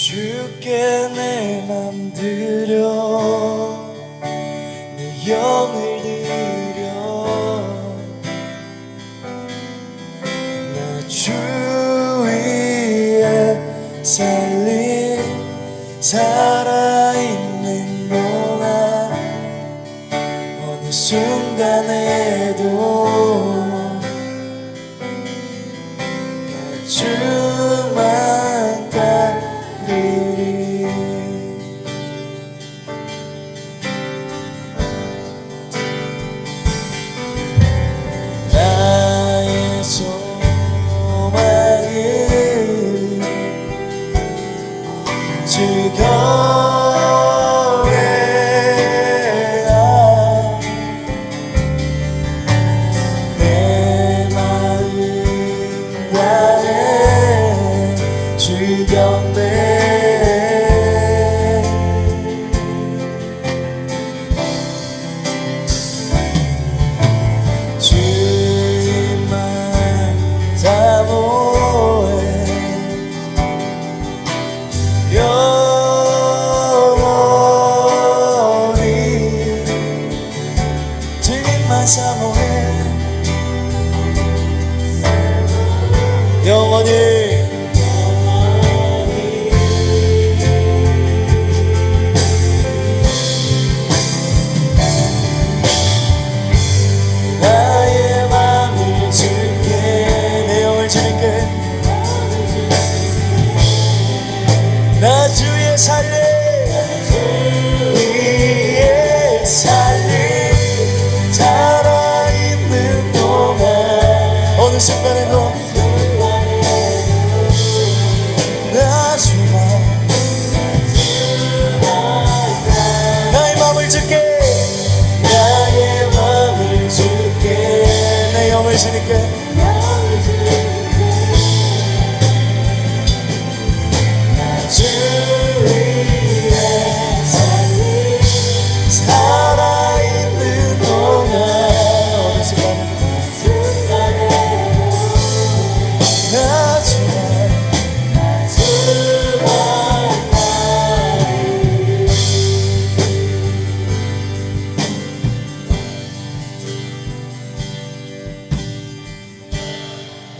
주께 내 맘 드려 내 영을 드려 나 주 위에 살린 살아있는 동안 어느 순간에도 나 주만 따르리. 나의 소망은 즐거워해야 내 마음 안에 즐겁네. 주님만 사모해 영원히 주님만 사모해 영원히 나의 맘을 줄게 내 영을 주님께 나 주의 살림 위에 살림 살아있는 동안 어느 순간에도 나 주만 나의 맘을 줄게 나의 맘을 줄게 내 영을 주님께 주 위에 살린 살아있는 동안 어느 순간에도 나 주만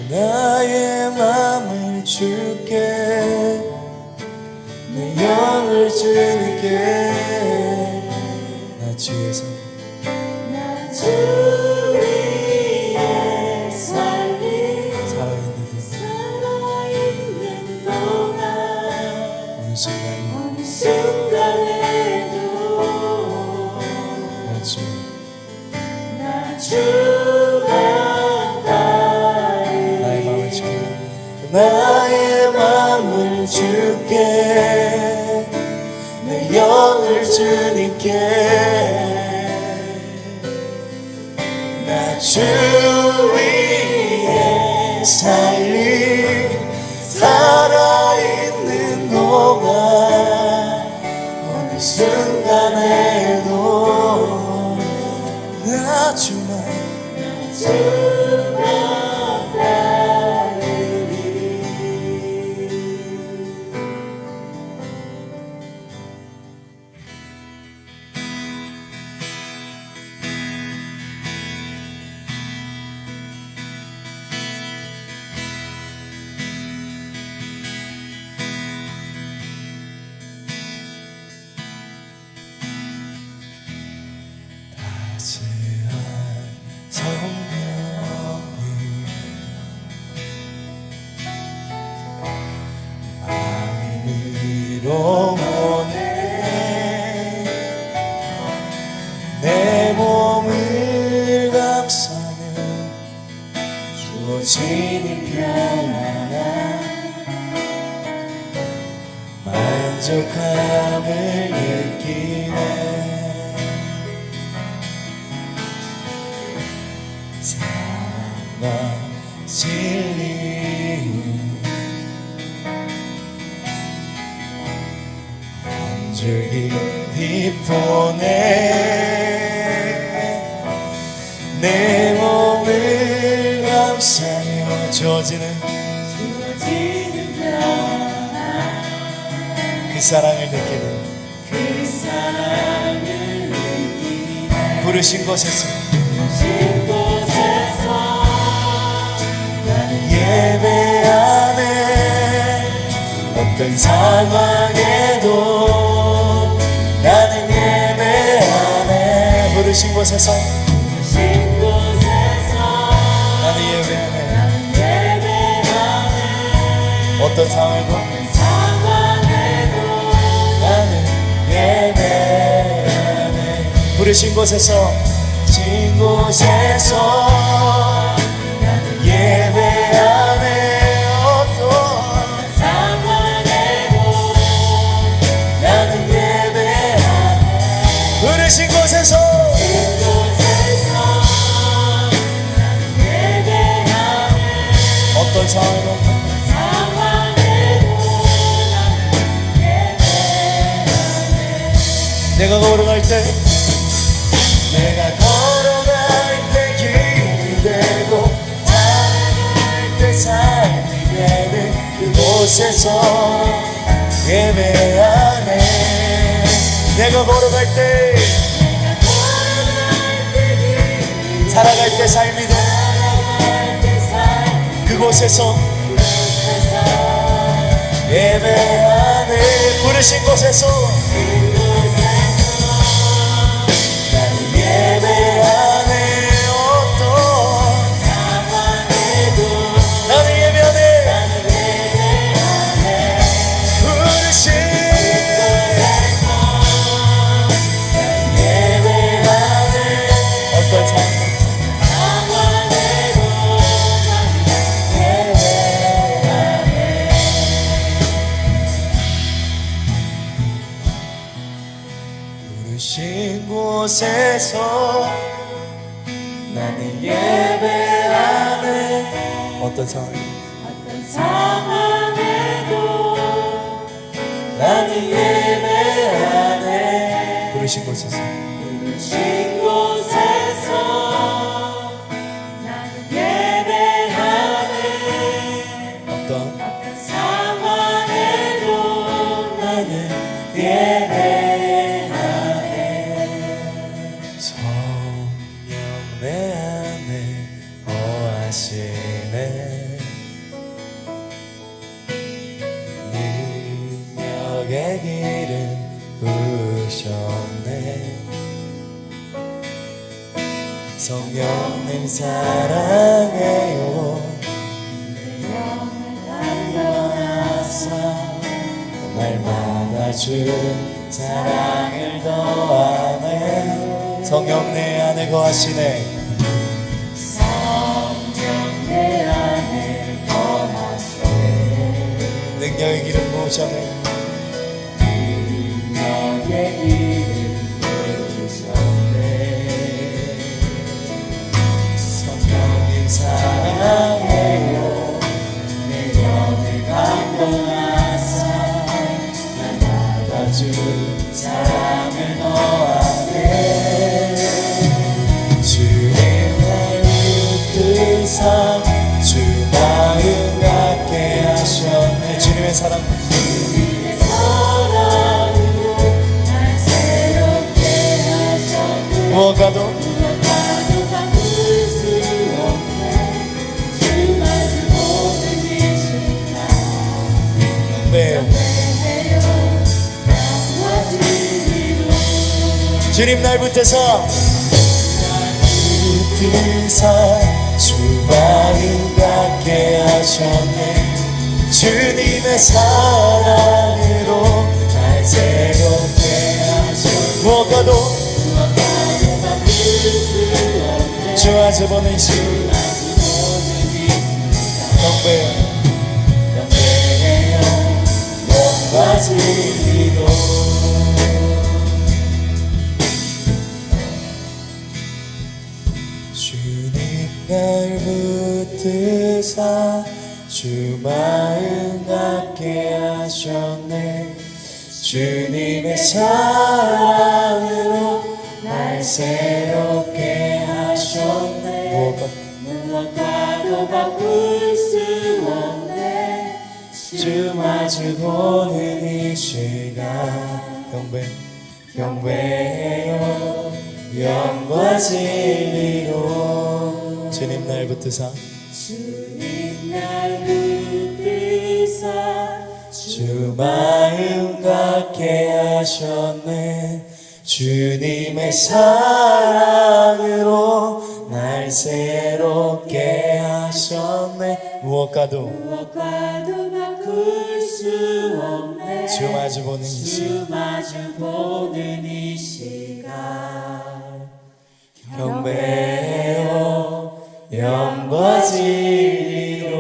나의 맘을 줄게 내 영을 줄게 나 주에서 나 주 위에 살린 살아있는 동안 어느 순간에도 나 주만 나의 맘을 줄게 나의 맘을 줄게 내 영을 주님께 나 주 위에 살린 살아있는 동안 어느 순간에도 나 주만 따스한 성령이 마음으로 오네 내 몸을 감싸며 주어지는 평안한 만족함을 느끼네 사랑과 진리 한 줄기 빛보내 내 몸을 감싸며 주어지는 평안한 그 사랑을 느끼는 그 사랑을 느끼네. 부르신 곳에서 부르신 곳에서 나는 예배하네. 어떤 상황에도 나는 예배하네. 부르신 곳에서 부르신 곳에서 나는 예배하네. 나는 예배하네. 어떤 상황에도 상황에도 나는 예배하네. 부르신 곳에서 진 곳에서 나는 예배하네. 어떤 상황에도 나는 예배하네. 부르신 곳에서 그곳에서 나는 예배하네. 어떤 상황에도 상황에도 나는 예배하네. 내가 걸어갈 때 내가 걸어갈 때 길이 되고 살아갈 때 삶이 되는 그곳에서 예배하네. 내가 걸어갈 때 내가 걸어갈 때 길이 살아갈 때 삶이 되는 살아갈 때 삶 그곳에서 그곳에서 예배하네. 부르신 곳에서 그곳에서 나는 예배하네. 어떤 상황에도 나는 예배하네. 나는 예배하네. 부르신 그곳에서 예배하네. 어떤 상황 상황에도 나는 예배하네. 부르신 곳에서 나는 예배하네. 어떤 상황 어떤 상황에도 나는 예배하네. 부르신 곳에서 부르신 곳에서 나는 예배하네. 어떤 어떤 상황에도 나는 예배하네. 성령 내 안에 거하시네. 능력의 길을 부으셨네. 성령님 사랑해요. 영을 감동하사 날마다 주 사랑을 더하네. 성령 내 안에 거하시네. 성령 내 안에 거하시네. 능력의 길을 부으셨네. 능력의 길을 부으셨네. 성령님 사랑해요. 내 영을 감동하사 날마다 주 사랑을 더하네. 주님을 붙드사 주 마음 갖게 하셨네. 주님의 사랑 주님의 사랑으로 날 새롭게 하셨네. 무엇과도 무엇과도 바꿀 수 없네. 주만 주 모든 이신다. 매요. 해요 나와 주리로. 주님 날 붙드사 붙드사 주 마음 갖게 하셨네. 주님의 사랑으로 날 새롭게 하셨네. 무엇과도 무엇과도 바꿀 수 없네. 주 아주 보는 시 경배요. 경배해요 몸과 진리로 주님 날 붙드사 주 마음 갖게 하셨네. 주님의 사랑으로 날 새롭게 하셨네. 무엇과도 바꿀 수 없네. 주 마주 보는 이 시간 경배해요 영과 진리로 주님 날 붙드사 주님 날 붙드사 주 마음 갖게 하셨네 주님의 사랑으로 날 새롭게 하셨네 무엇과도 바꿀 수 없네 주 마주 보는 이 시간 주 마주 보는 이 시간 경배해요 영과 진리로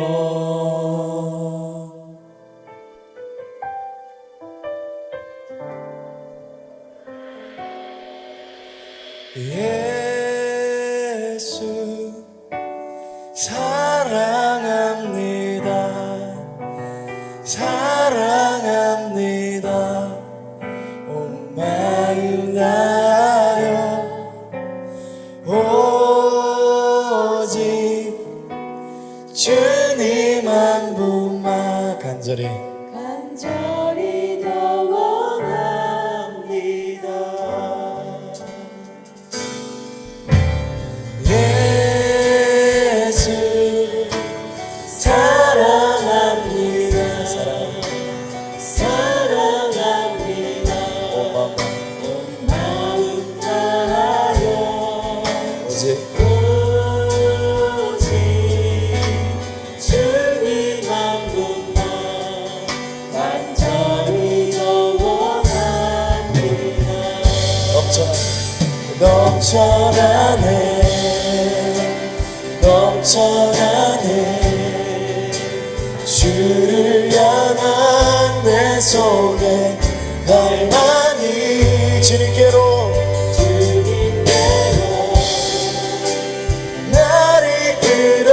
예수 사랑합니다 사랑합니다 온 마음 다하여 오직 주님 한 분만 간절히 더 원합니다 예수 사랑합니다 사랑합니다 온 마음 다하여 오직 오직 주님 한 분만 간절히 더 원합니다 넘쳐나네 넘쳐나네 주를 향한 내 속에 갈망이 주님께로 날 이끌어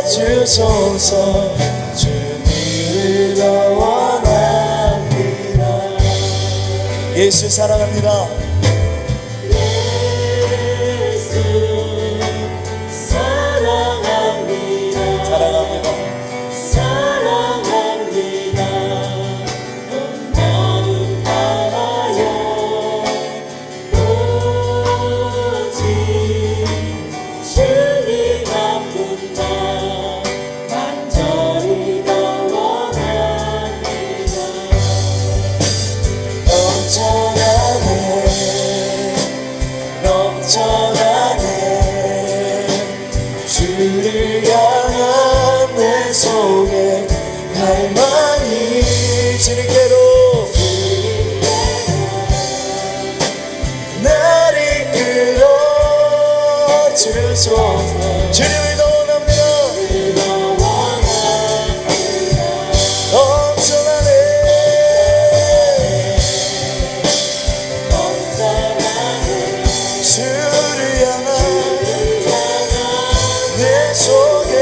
주소서 주님을 더 원합니다 예수 사랑합니다 예수 사랑합니다 사랑합니다 사랑합니다 온 마음 다하여 오직 주님 한 분만 간절히 더 원합니다 넘쳐나네 넘쳐나네 주를 향한 내 속에 갈망이 주님께로 날 이끌어 주소서 주님을 더 원합니다 넘쳐나네 주를 향한 내 속에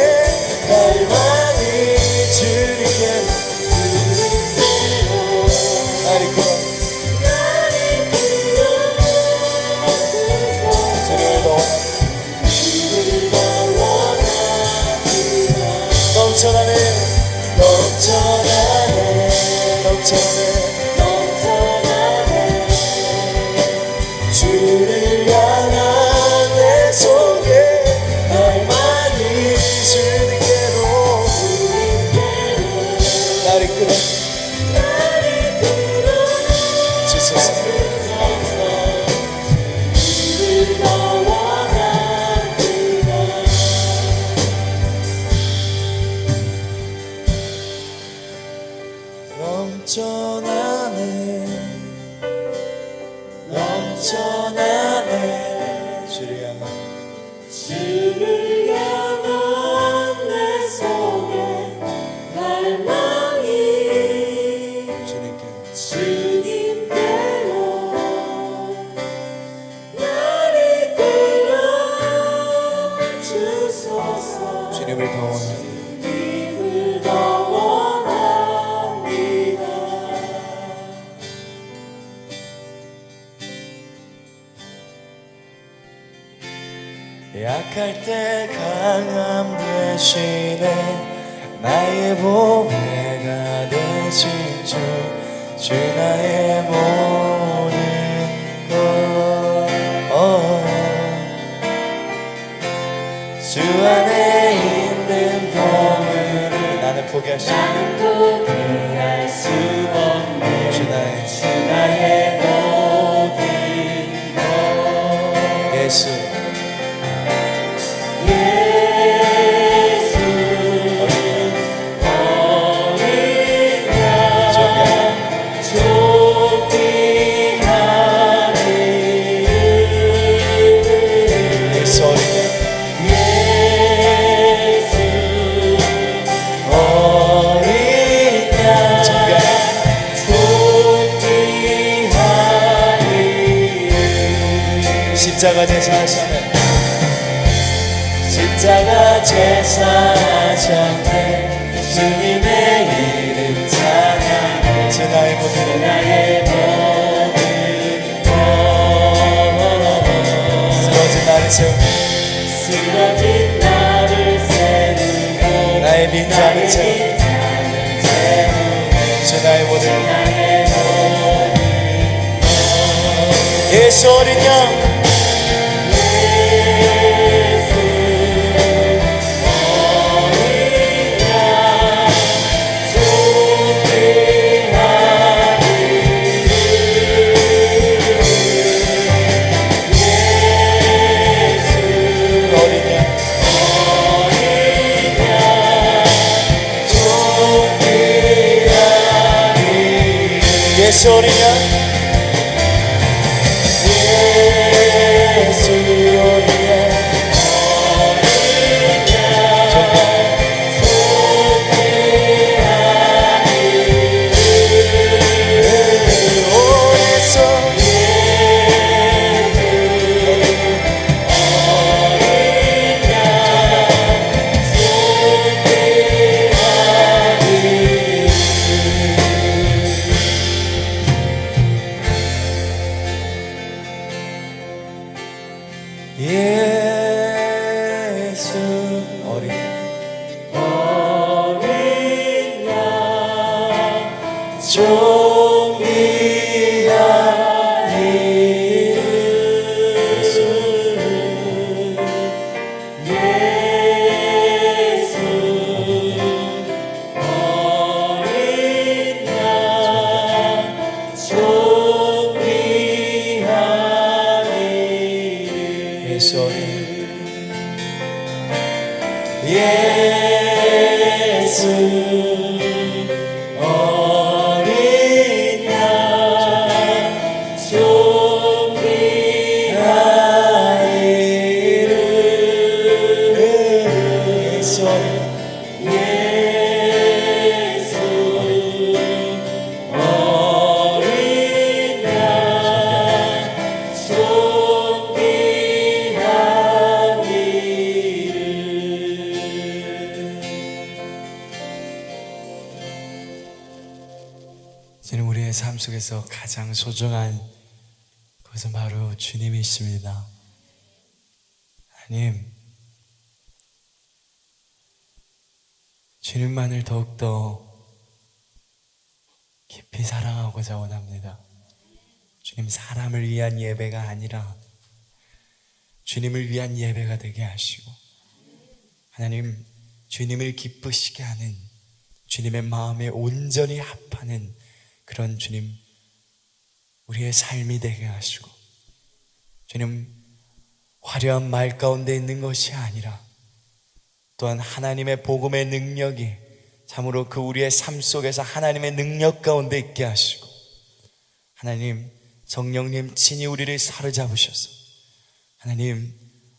갈망이 주님께 날 이끌어 주님을 더 넘쳐나네 넘쳐나네 넘쳐나네 주를 향한 내 속에 갈망이 주님께로 날 이끌어 주소서 넘쳐나네 넘쳐나네 주를 향한 주를 향한 내 속에 갈망이 주님께 주님께로 날 이끌어 주소서 주님을 더 원하는 주님을 더 원합니다 약할 때 강함 대신에 나의 보배가 되신 주 주 나의 모든 것 주 안에 있는 보물을 나는 포기할 수 없는 포기할 수 없는 주 나의 나의 모든 것 예수 예수 어린 양 존귀하리 예수 어린 양 예수 어린 양 존귀하리 십자가 제사하셨네 십자가 제사하셨네 주님의 이름 찬양해 주 나의 모든 나의 모든 것 쓰러진 나를 세우고 쓰러진 나를 세우고 나의 빈잔을 채우고 주 나의 모든 예수 어린 양 예수 어린 양 예수 어린 양 오 예수 예수 어린 어린 양 존귀한 예수 어린 양 존귀하리 예수 어린 예수 어린 양 존귀한 이름 예수 어린 예수 어린 양 존귀한 이름 저는 우리의 삶 속에서 가장 소중한 것은 바로 주님이십니다. 하나님, 주님만을 더욱더 깊이 사랑하고자 원합니다. 주님 사람을 위한 예배가 아니라 주님을 위한 예배가 되게 하시고 하나님 주님을 기쁘시게 하는 주님의 마음에 온전히 합하는 그런 주님 우리의 삶이 되게 하시고 주님 화려한 말 가운데 있는 것이 아니라 또한 하나님의 복음의 능력이 참으로 그 우리의 삶 속에서 하나님의 능력 가운데 있게 하시고 하나님 성령님 친히 우리를 사로잡으셔서 하나님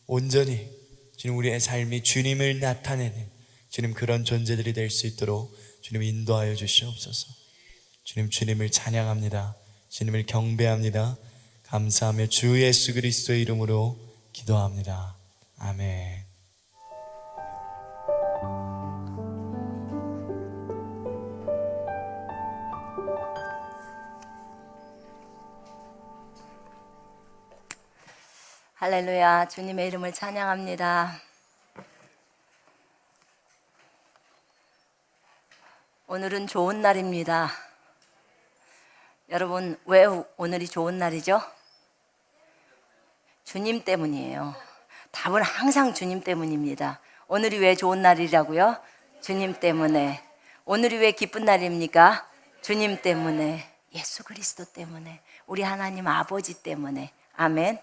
온전히 주님 우리의 삶이 주님을 나타내는 주님 그런 존재들이 될 수 있도록 주님 인도하여 주시옵소서. 주님을 찬양합니다. 주님을 경배합니다. 감사하며 주 예수 그리스도의 이름으로 기도합니다. 아멘. 할렐루야, 주님의 이름을 찬양합니다. 오늘은 좋은 날입니다. 여러분, 왜 오늘이 좋은 날이죠? 주님 때문이에요. 답은 항상 주님 때문입니다. 오늘이 왜 좋은 날이라고요? 주님 때문에. 오늘이 왜 기쁜 날입니까? 주님 때문에. 예수 그리스도 때문에. 우리 하나님 아버지 때문에. 아멘.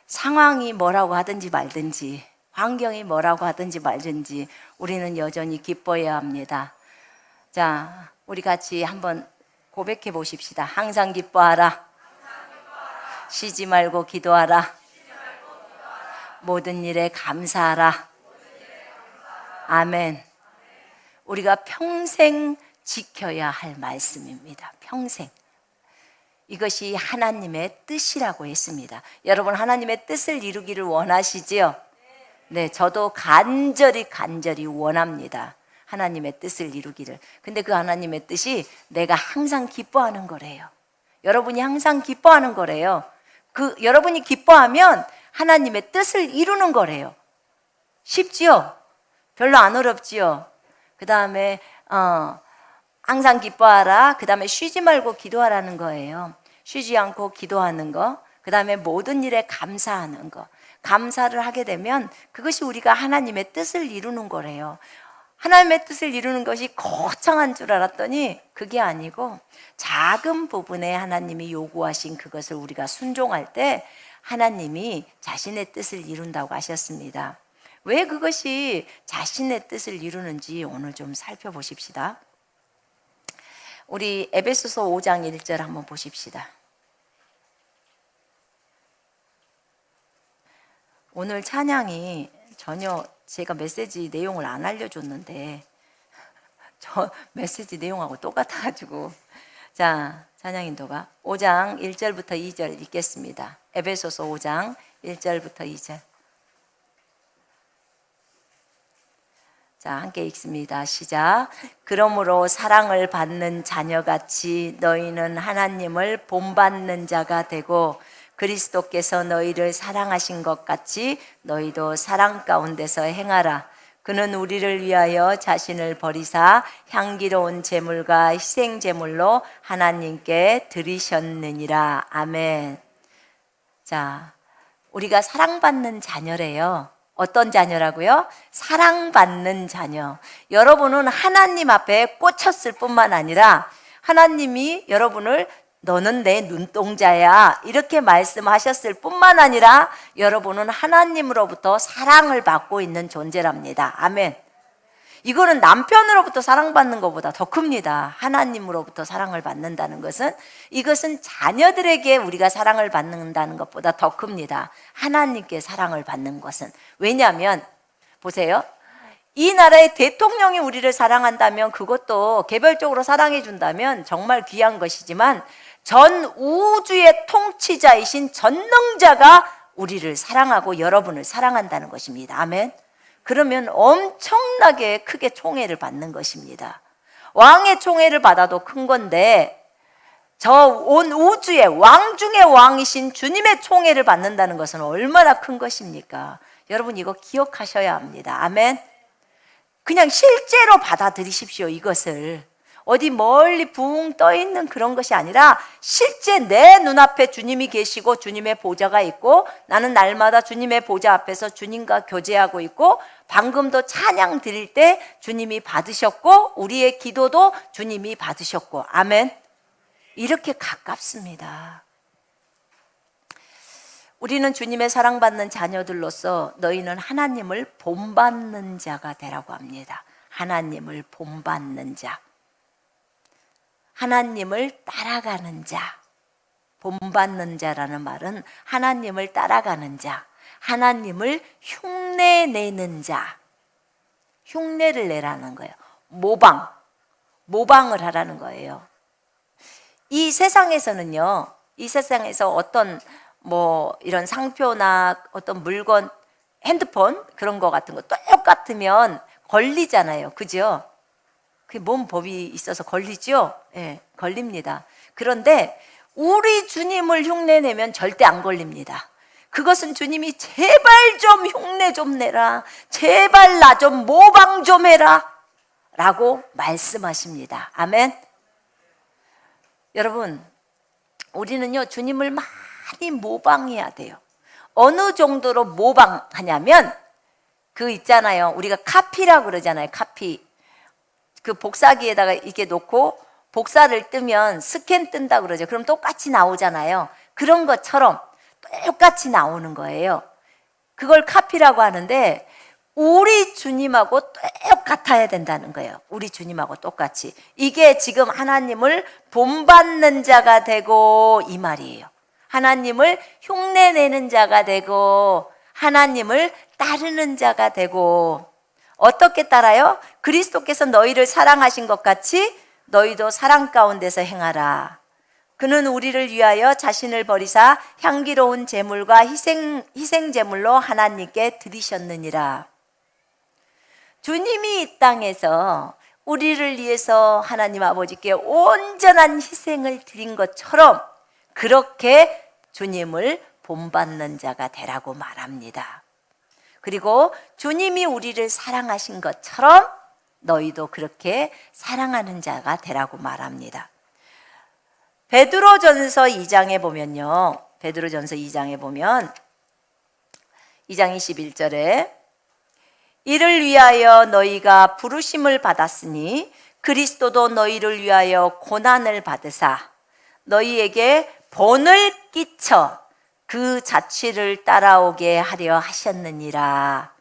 상황이 뭐라고 하든지 말든지, 환경이 뭐라고 하든지 말든지 우리는 여전히 기뻐해야 합니다. 자, 우리 같이 한번 고백해 보십시다. 항상 기뻐하라. 쉬지 말고 기도하라. 모든 일에 감사하라. 아멘. 우리가 평생 지켜야 할 말씀입니다. 평생. 이것이 하나님의 뜻이라고 했습니다. 여러분, 하나님의 뜻을 이루기를 원하시지요? 네, 저도 간절히 원합니다. 하나님의 뜻을 이루기를. 근데 그 하나님의 뜻이 내가 항상 기뻐하는 거래요. 여러분이 항상 기뻐하는 거래요. 여러분이 기뻐하면 하나님의 뜻을 이루는 거래요. 쉽지요? 별로 안 어렵지요? 그 다음에 항상 기뻐하라. 그 다음에 쉬지 말고 기도하라는 거예요. 쉬지 않고 기도하는 거. 그 다음에 모든 일에 감사하는 거. 감사를 하게 되면 그것이 우리가 하나님의 뜻을 이루는 거래요. 하나님의 뜻을 이루는 것이 거창한 줄 알았더니 그게 아니고 작은 부분에 하나님이 요구하신 그것을 우리가 순종할 때 하나님이 자신의 뜻을 이룬다고 하셨습니다. 왜 그것이 자신의 뜻을 이루는지 오늘 좀 살펴보십시다. 우리 에베소서 5장 1절 한번 보십시다. 오늘 찬양이 전혀 제가 메시지 내용을 안 알려줬는데 저 메시지 내용하고 똑같아가지고, 자, 찬양 인도가 5장 1절부터 2절 읽겠습니다. 에베소서 5장 1절부터 2절. 자, 함께 읽습니다. 시작. 그러므로 사랑을 받는 자녀같이 너희는 하나님을 본받는 자가 되고 그리스도께서 너희를 사랑하신 것 같이 너희도 사랑 가운데서 행하라. 그는 우리를 위하여 자신을 버리사 향기로운 제물과 희생 제물로 하나님께 드리셨느니라. 아멘. 자, 우리가 사랑받는 자녀래요. 어떤 자녀라고요? 사랑받는 자녀. 여러분은 하나님 앞에 꽂혔을 뿐만 아니라 하나님이 여러분을 너는 내 눈동자야 이렇게 말씀하셨을 뿐만 아니라 여러분은 하나님으로부터 사랑을 받고 있는 존재랍니다. 아멘. 이거는 남편으로부터 사랑받는 것보다 더 큽니다. 하나님으로부터 사랑을 받는다는 것은, 이것은 자녀들에게 우리가 사랑을 받는다는 것보다 더 큽니다. 하나님께 사랑을 받는 것은. 왜냐하면 보세요, 이 나라의 대통령이 우리를 사랑한다면, 그것도 개별적으로 사랑해 준다면 정말 귀한 것이지만 전 우주의 통치자이신 전능자가 우리를 사랑하고 여러분을 사랑한다는 것입니다. 아멘. 그러면 엄청나게 크게 총애를 받는 것입니다. 왕의 총애를 받아도 큰 건데 저 온 우주의 왕 중의 왕이신 주님의 총애를 받는다는 것은 얼마나 큰 것입니까? 여러분, 이거 기억하셔야 합니다. 아멘. 그냥 실제로 받아들이십시오. 이것을 어디 멀리 붕 떠 있는 그런 것이 아니라 실제 내 눈앞에 주님이 계시고 주님의 보좌가 있고 나는 날마다 주님의 보좌 앞에서 주님과 교제하고 있고 방금도 찬양 드릴 때 주님이 받으셨고 우리의 기도도 주님이 받으셨고, 아멘. 이렇게 가깝습니다. 우리는 주님의 사랑받는 자녀들로서 너희는 하나님을 본받는 자가 되라고 합니다. 하나님을 본받는 자, 하나님을 따라가는 자. 본받는 자라는 말은 하나님을 따라가는 자, 하나님을 흉내내는 자. 흉내를 내라는 거예요. 모방을 하라는 거예요. 이 세상에서는요, 이 세상에서 어떤 이런 상표나 어떤 물건, 핸드폰 그런 거 같은 거 똑같으면 걸리잖아요. 그죠? 그게 뭔 법이 있어서 걸리죠? 예, 걸립니다. 그런데 우리 주님을 흉내내면 절대 안 걸립니다. 그것은 주님이 제발 좀 흉내 좀 내라, 제발 나 좀 모방 좀 해라 라고 말씀하십니다. 아멘. 여러분, 우리는요, 주님을 많이 모방해야 돼요. 어느 정도로 모방하냐면, 그 있잖아요. 우리가 카피라고 그러잖아요. 카피. 그 복사기에다가 이렇게 놓고 복사를 뜨면 스캔 뜬다 그러죠. 그럼 똑같이 나오잖아요. 그런 것처럼 똑같이 나오는 거예요. 그걸 카피라고 하는데, 우리 주님하고 똑같아야 된다는 거예요. 우리 주님하고 똑같이. 이게 지금 하나님을 본받는 자가 되고 이 말이에요. 하나님을 흉내내는 자가 되고 하나님을 따르는 자가 되고. 어떻게 따라요? 그리스도께서 너희를 사랑하신 것 같이 너희도 사랑 가운데서 행하라. 그는 우리를 위하여 자신을 버리사 향기로운 제물과 희생 제물로 하나님께 드리셨느니라. 주님이 이 땅에서 우리를 위해서 하나님 아버지께 온전한 희생을 드린 것처럼 그렇게 주님을 본받는 자가 되라고 말합니다. 그리고 주님이 우리를 사랑하신 것처럼 너희도 그렇게 사랑하는 자가 되라고 말합니다. 베드로전서 2장에 보면요. 베드로전서 2장에 보면 2장 21절에 이를 위하여 너희가 부르심을 받았으니 그리스도도 너희를 위하여 고난을 받으사 너희에게 본을 끼쳐 그 자취를 따라오게 하려 하셨느니라.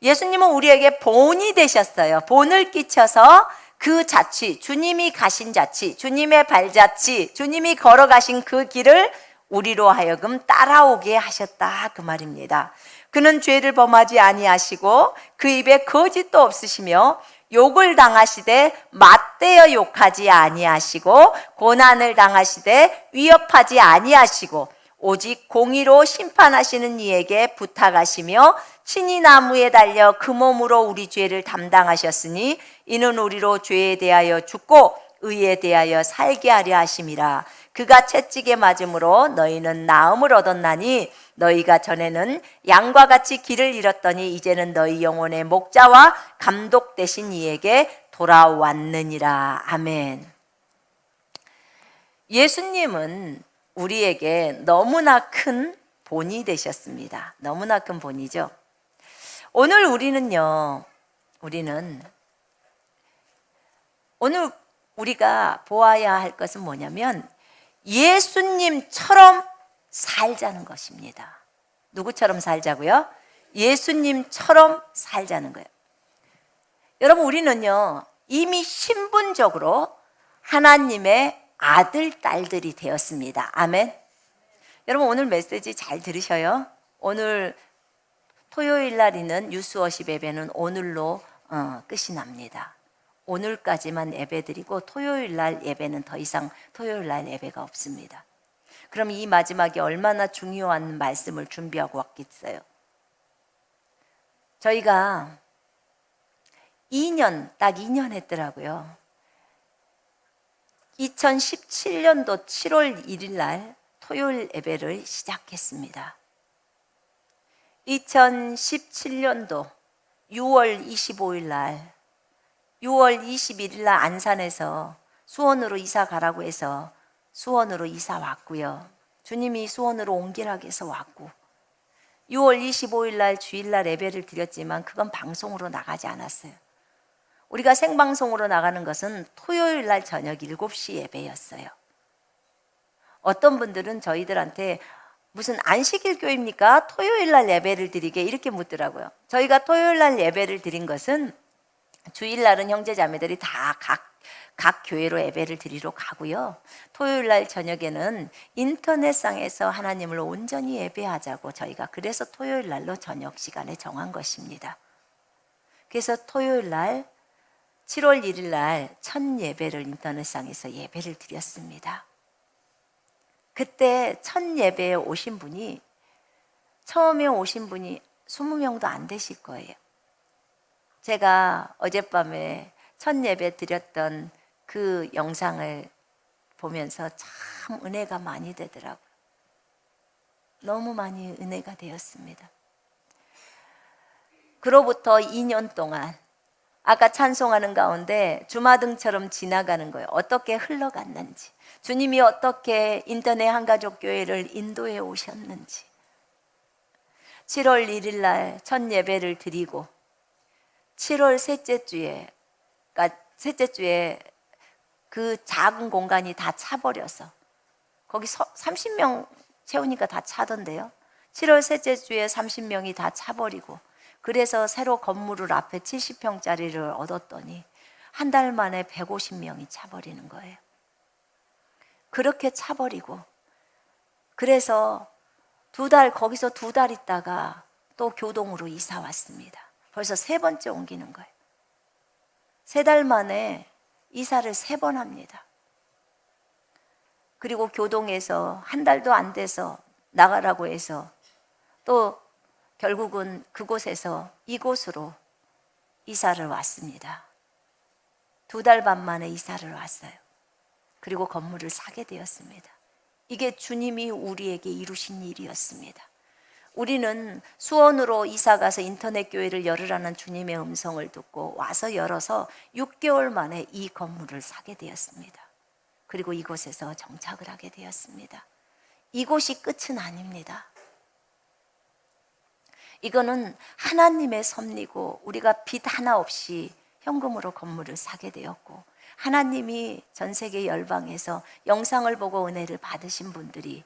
예수님은 우리에게 본이 되셨어요. 본을 끼쳐서 그 자취, 주님이 가신 자취, 주님의 발자취, 주님이 걸어가신 그 길을 우리로 하여금 따라오게 하셨다 그 말입니다. 그는 죄를 범하지 아니하시고 그 입에 거짓도 없으시며 욕을 당하시되 맞대어 욕하지 아니하시고 고난을 당하시되 위협하지 아니하시고 오직 공의로 심판하시는 이에게 부탁하시며 친히 나무에 달려 그 몸으로 우리 죄를 담당하셨으니 이는 우리로 죄에 대하여 죽고 의에 대하여 살게 하려 하심이라. 그가 채찍에 맞음으로 너희는 나음을 얻었나니 너희가 전에는 양과 같이 길을 잃었더니 이제는 너희 영혼의 목자와 감독 되신 이에게 돌아왔느니라. 아멘. 예수님은 우리에게 너무나 큰 본이 되셨습니다. 너무나 큰 본이죠. 오늘 오늘 우리가 보아야 할 것은 뭐냐면 예수님처럼 살자는 것입니다. 누구처럼 살자고요? 예수님처럼 살자는 거예요. 여러분, 우리는요 이미 신분적으로 하나님의 아들, 딸들이 되었습니다. 아멘. 여러분, 오늘 메시지 잘 들으셔요. 오늘 토요일 날 있는 유스워십 예배는 오늘로 끝이 납니다. 오늘까지만 예배 드리고 토요일 날 예배는 더 이상 토요일 날 예배가 없습니다. 그럼 이 마지막에 얼마나 중요한 말씀을 준비하고 왔겠어요? 저희가 딱 2년 했더라고요. 2017년도 7월 1일 날 토요일 예배를 시작했습니다. 2017년도 6월 25일 날 6월 21일 날 안산에서 수원으로 이사 가라고 해서 수원으로 이사 왔고요. 주님이 수원으로 옮기라고 해서 왔고 6월 25일 날 주일날 예배를 드렸지만 그건 방송으로 나가지 않았어요. 우리가 생방송으로 나가는 것은 토요일 날 저녁 7시 예배였어요. 어떤 분들은 저희들한테 무슨 안식일 교회입니까? 토요일 날 예배를 드리게 이렇게 묻더라고요. 저희가 토요일 날 예배를 드린 것은 주일 날은 형제 자매들이 다 각 교회로 예배를 드리러 가고요. 토요일 날 저녁에는 인터넷상에서 하나님을 온전히 예배하자고 저희가 그래서 토요일 날로 저녁 시간에 정한 것입니다. 그래서 토요일 날 7월 1일 날 첫 예배를 인터넷상에서 예배를 드렸습니다. 그때 첫 예배에 오신 분이 처음에 오신 분이 20명도 안 되실 거예요. 제가 어젯밤에 첫 예배 드렸던 그 영상을 보면서 참 은혜가 많이 되더라고요. 너무 많이 은혜가 되었습니다. 그로부터 2년 동안 아까 찬송하는 가운데 주마등처럼 지나가는 거예요. 어떻게 흘러갔는지, 주님이 어떻게 인터넷 한가족 교회를 인도해 오셨는지. 7월 1일 날 첫 예배를 드리고 7월 셋째 주에, 그러니까 셋째 주에 그 작은 공간이 다 차버려서 거기 30명 채우니까 다 차던데요. 7월 셋째 주에 30명이 다 차버리고, 그래서 새로 건물을 앞에 70평짜리를 얻었더니 한 달 만에 150명이 차버리는 거예요. 그렇게 차버리고, 그래서 거기서 2달 있다가 또 교동으로 이사 왔습니다. 벌써 3번째 옮기는 거예요. 3달 만에 이사를 3번 합니다. 그리고 교동에서 한 달도 안 돼서 나가라고 해서 또 결국은 그곳에서 이곳으로 이사를 왔습니다. 2달 반 만에 이사를 왔어요. 그리고 건물을 사게 되었습니다. 이게 주님이 우리에게 이루신 일이었습니다. 우리는 수원으로 이사가서 인터넷 교회를 열으라는 주님의 음성을 듣고 와서 열어서 6개월 만에 이 건물을 사게 되었습니다. 그리고 이곳에서 정착을 하게 되었습니다. 이곳이 끝은 아닙니다. 이거는 하나님의 섭리고, 우리가 빚 하나 없이 현금으로 건물을 사게 되었고, 하나님이 전 세계 열방에서 영상을 보고 은혜를 받으신 분들이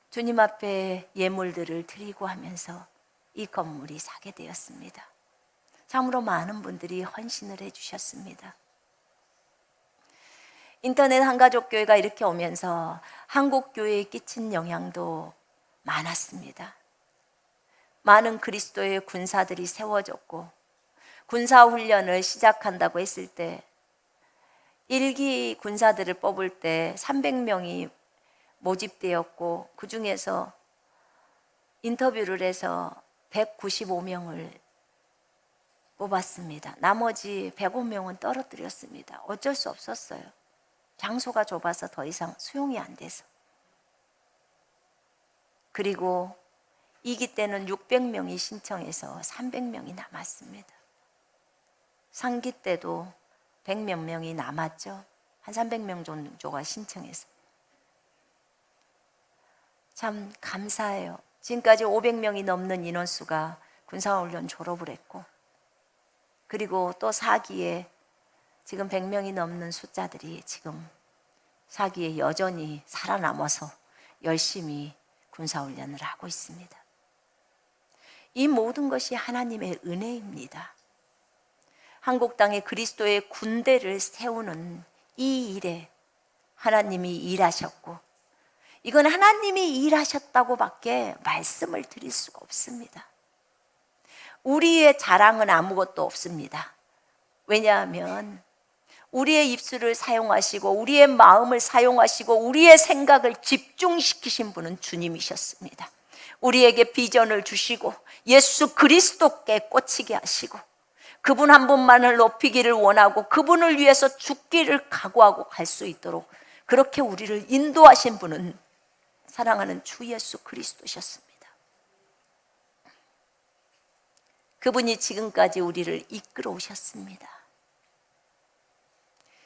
주님 앞에 예물들을 드리고 하면서 이 건물이 사게 되었습니다. 참으로 많은 분들이 헌신을 해주셨습니다. 인터넷 한가족교회가 이렇게 오면서 한국교회에 끼친 영향도 많았습니다. 많은 그리스도의 군사들이 세워졌고, 군사훈련을 시작한다고 했을 때 1기 군사들을 뽑을 때 300명이 모집되었고, 그 중에서 인터뷰를 해서 195명을 뽑았습니다. 나머지 105명은 떨어뜨렸습니다. 어쩔 수 없었어요. 장소가 좁아서 더 이상 수용이 안 돼서. 그리고 2기 때는 600명이 신청해서 300명이 남았습니다. 3기 때도 100몇 명이 남았죠. 한 300명 정도가 신청해서. 참 감사해요. 지금까지 500명이 넘는 인원수가 군사훈련 졸업을 했고, 그리고 또 4기에 지금 100명이 넘는 숫자들이 지금 4기에 여전히 살아남아서 열심히 군사훈련을 하고 있습니다. 이 모든 것이 하나님의 은혜입니다. 한국 땅에 그리스도의 군대를 세우는 이 일에 하나님이 일하셨고, 이건 하나님이 일하셨다고 밖에 말씀을 드릴 수가 없습니다. 우리의 자랑은 아무것도 없습니다. 왜냐하면 우리의 입술을 사용하시고 우리의 마음을 사용하시고 우리의 생각을 집중시키신 분은 주님이셨습니다. 우리에게 비전을 주시고 예수 그리스도께 꽂히게 하시고, 그분 한 분만을 높이기를 원하고 그분을 위해서 죽기를 각오하고 갈 수 있도록 그렇게 우리를 인도하신 분은 사랑하는 주 예수 그리스도셨습니다. 그분이 지금까지 우리를 이끌어 오셨습니다.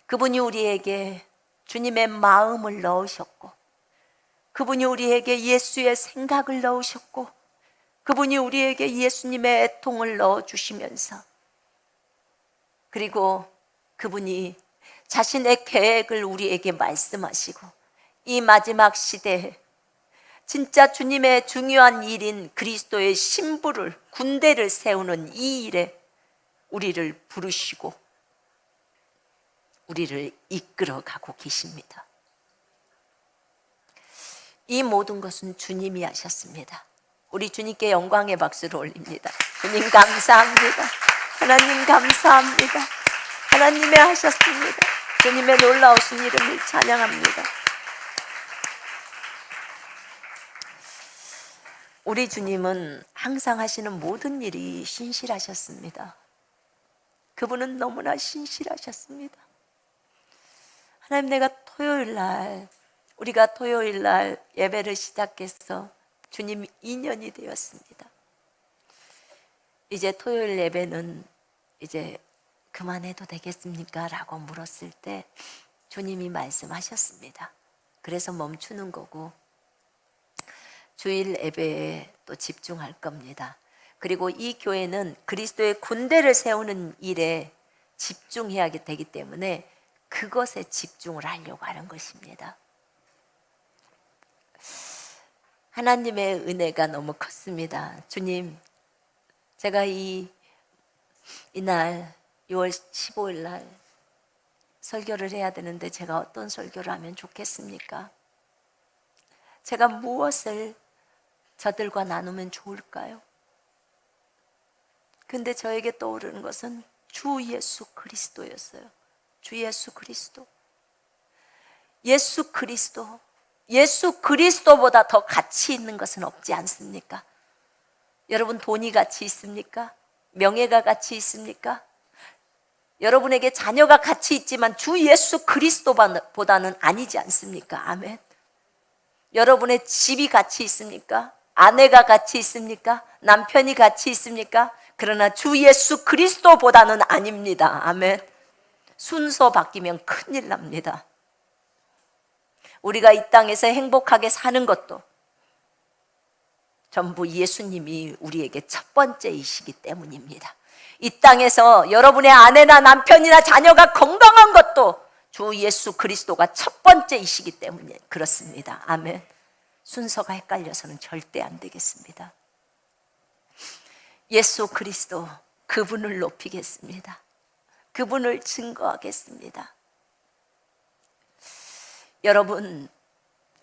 그분이 우리에게 주님의 마음을 넣으셨고, 그분이 우리에게 예수의 생각을 넣으셨고, 그분이 우리에게 예수님의 애통을 넣어주시면서, 그리고 그분이 자신의 계획을 우리에게 말씀하시고, 이 마지막 시대에 진짜 주님의 중요한 일인 그리스도의 신부를, 군대를 세우는 이 일에 우리를 부르시고 우리를 이끌어가고 계십니다. 이 모든 것은 주님이 하셨습니다. 우리 주님께 영광의 박수를 올립니다. 주님 감사합니다. 하나님 감사합니다. 하나님의 하셨습니다. 주님의 놀라우신 이름을 찬양합니다. 우리 주님은 항상 하시는 모든 일이 신실하셨습니다. 그분은 너무나 신실하셨습니다. 하나님, 우리가 토요일 날 예배를 시작해서 주님 2년이 되었습니다. 이제 토요일 예배는 이제 그만해도 되겠습니까? 라고 물었을 때 주님이 말씀하셨습니다. 그래서 멈추는 거고 주일 예배에 또 집중할 겁니다. 그리고 이 교회는 그리스도의 군대를 세우는 일에 집중해야 되기 때문에 그것에 집중을 하려고 하는 것입니다. 하나님의 은혜가 너무 컸습니다. 주님, 제가 이날 6월 15일 날 설교를 해야 되는데 제가 어떤 설교를 하면 좋겠습니까? 제가 무엇을 저들과 나누면 좋을까요? 근데 저에게 떠오르는 것은 주 예수 그리스도였어요. 주 예수 그리스도. 예수 그리스도. 예수 그리스도보다 더 가치 있는 것은 없지 않습니까? 여러분, 돈이 가치 있습니까? 명예가 가치 있습니까? 여러분에게 자녀가 가치 있지만 주 예수 그리스도보다는 아니지 않습니까? 아멘. 여러분의 집이 가치 있습니까? 아내가 가치 있습니까? 남편이 가치 있습니까? 그러나 주 예수 그리스도보다는 아닙니다. 아멘. 순서 바뀌면 큰일 납니다. 우리가 이 땅에서 행복하게 사는 것도 전부 예수님이 우리에게 첫 번째이시기 때문입니다. 이 땅에서 여러분의 아내나 남편이나 자녀가 건강한 것도 주 예수 그리스도가 첫 번째이시기 때문에 그렇습니다. 아멘. 순서가 헷갈려서는 절대 안 되겠습니다. 예수 그리스도, 그분을 높이겠습니다. 그분을 증거하겠습니다. 여러분,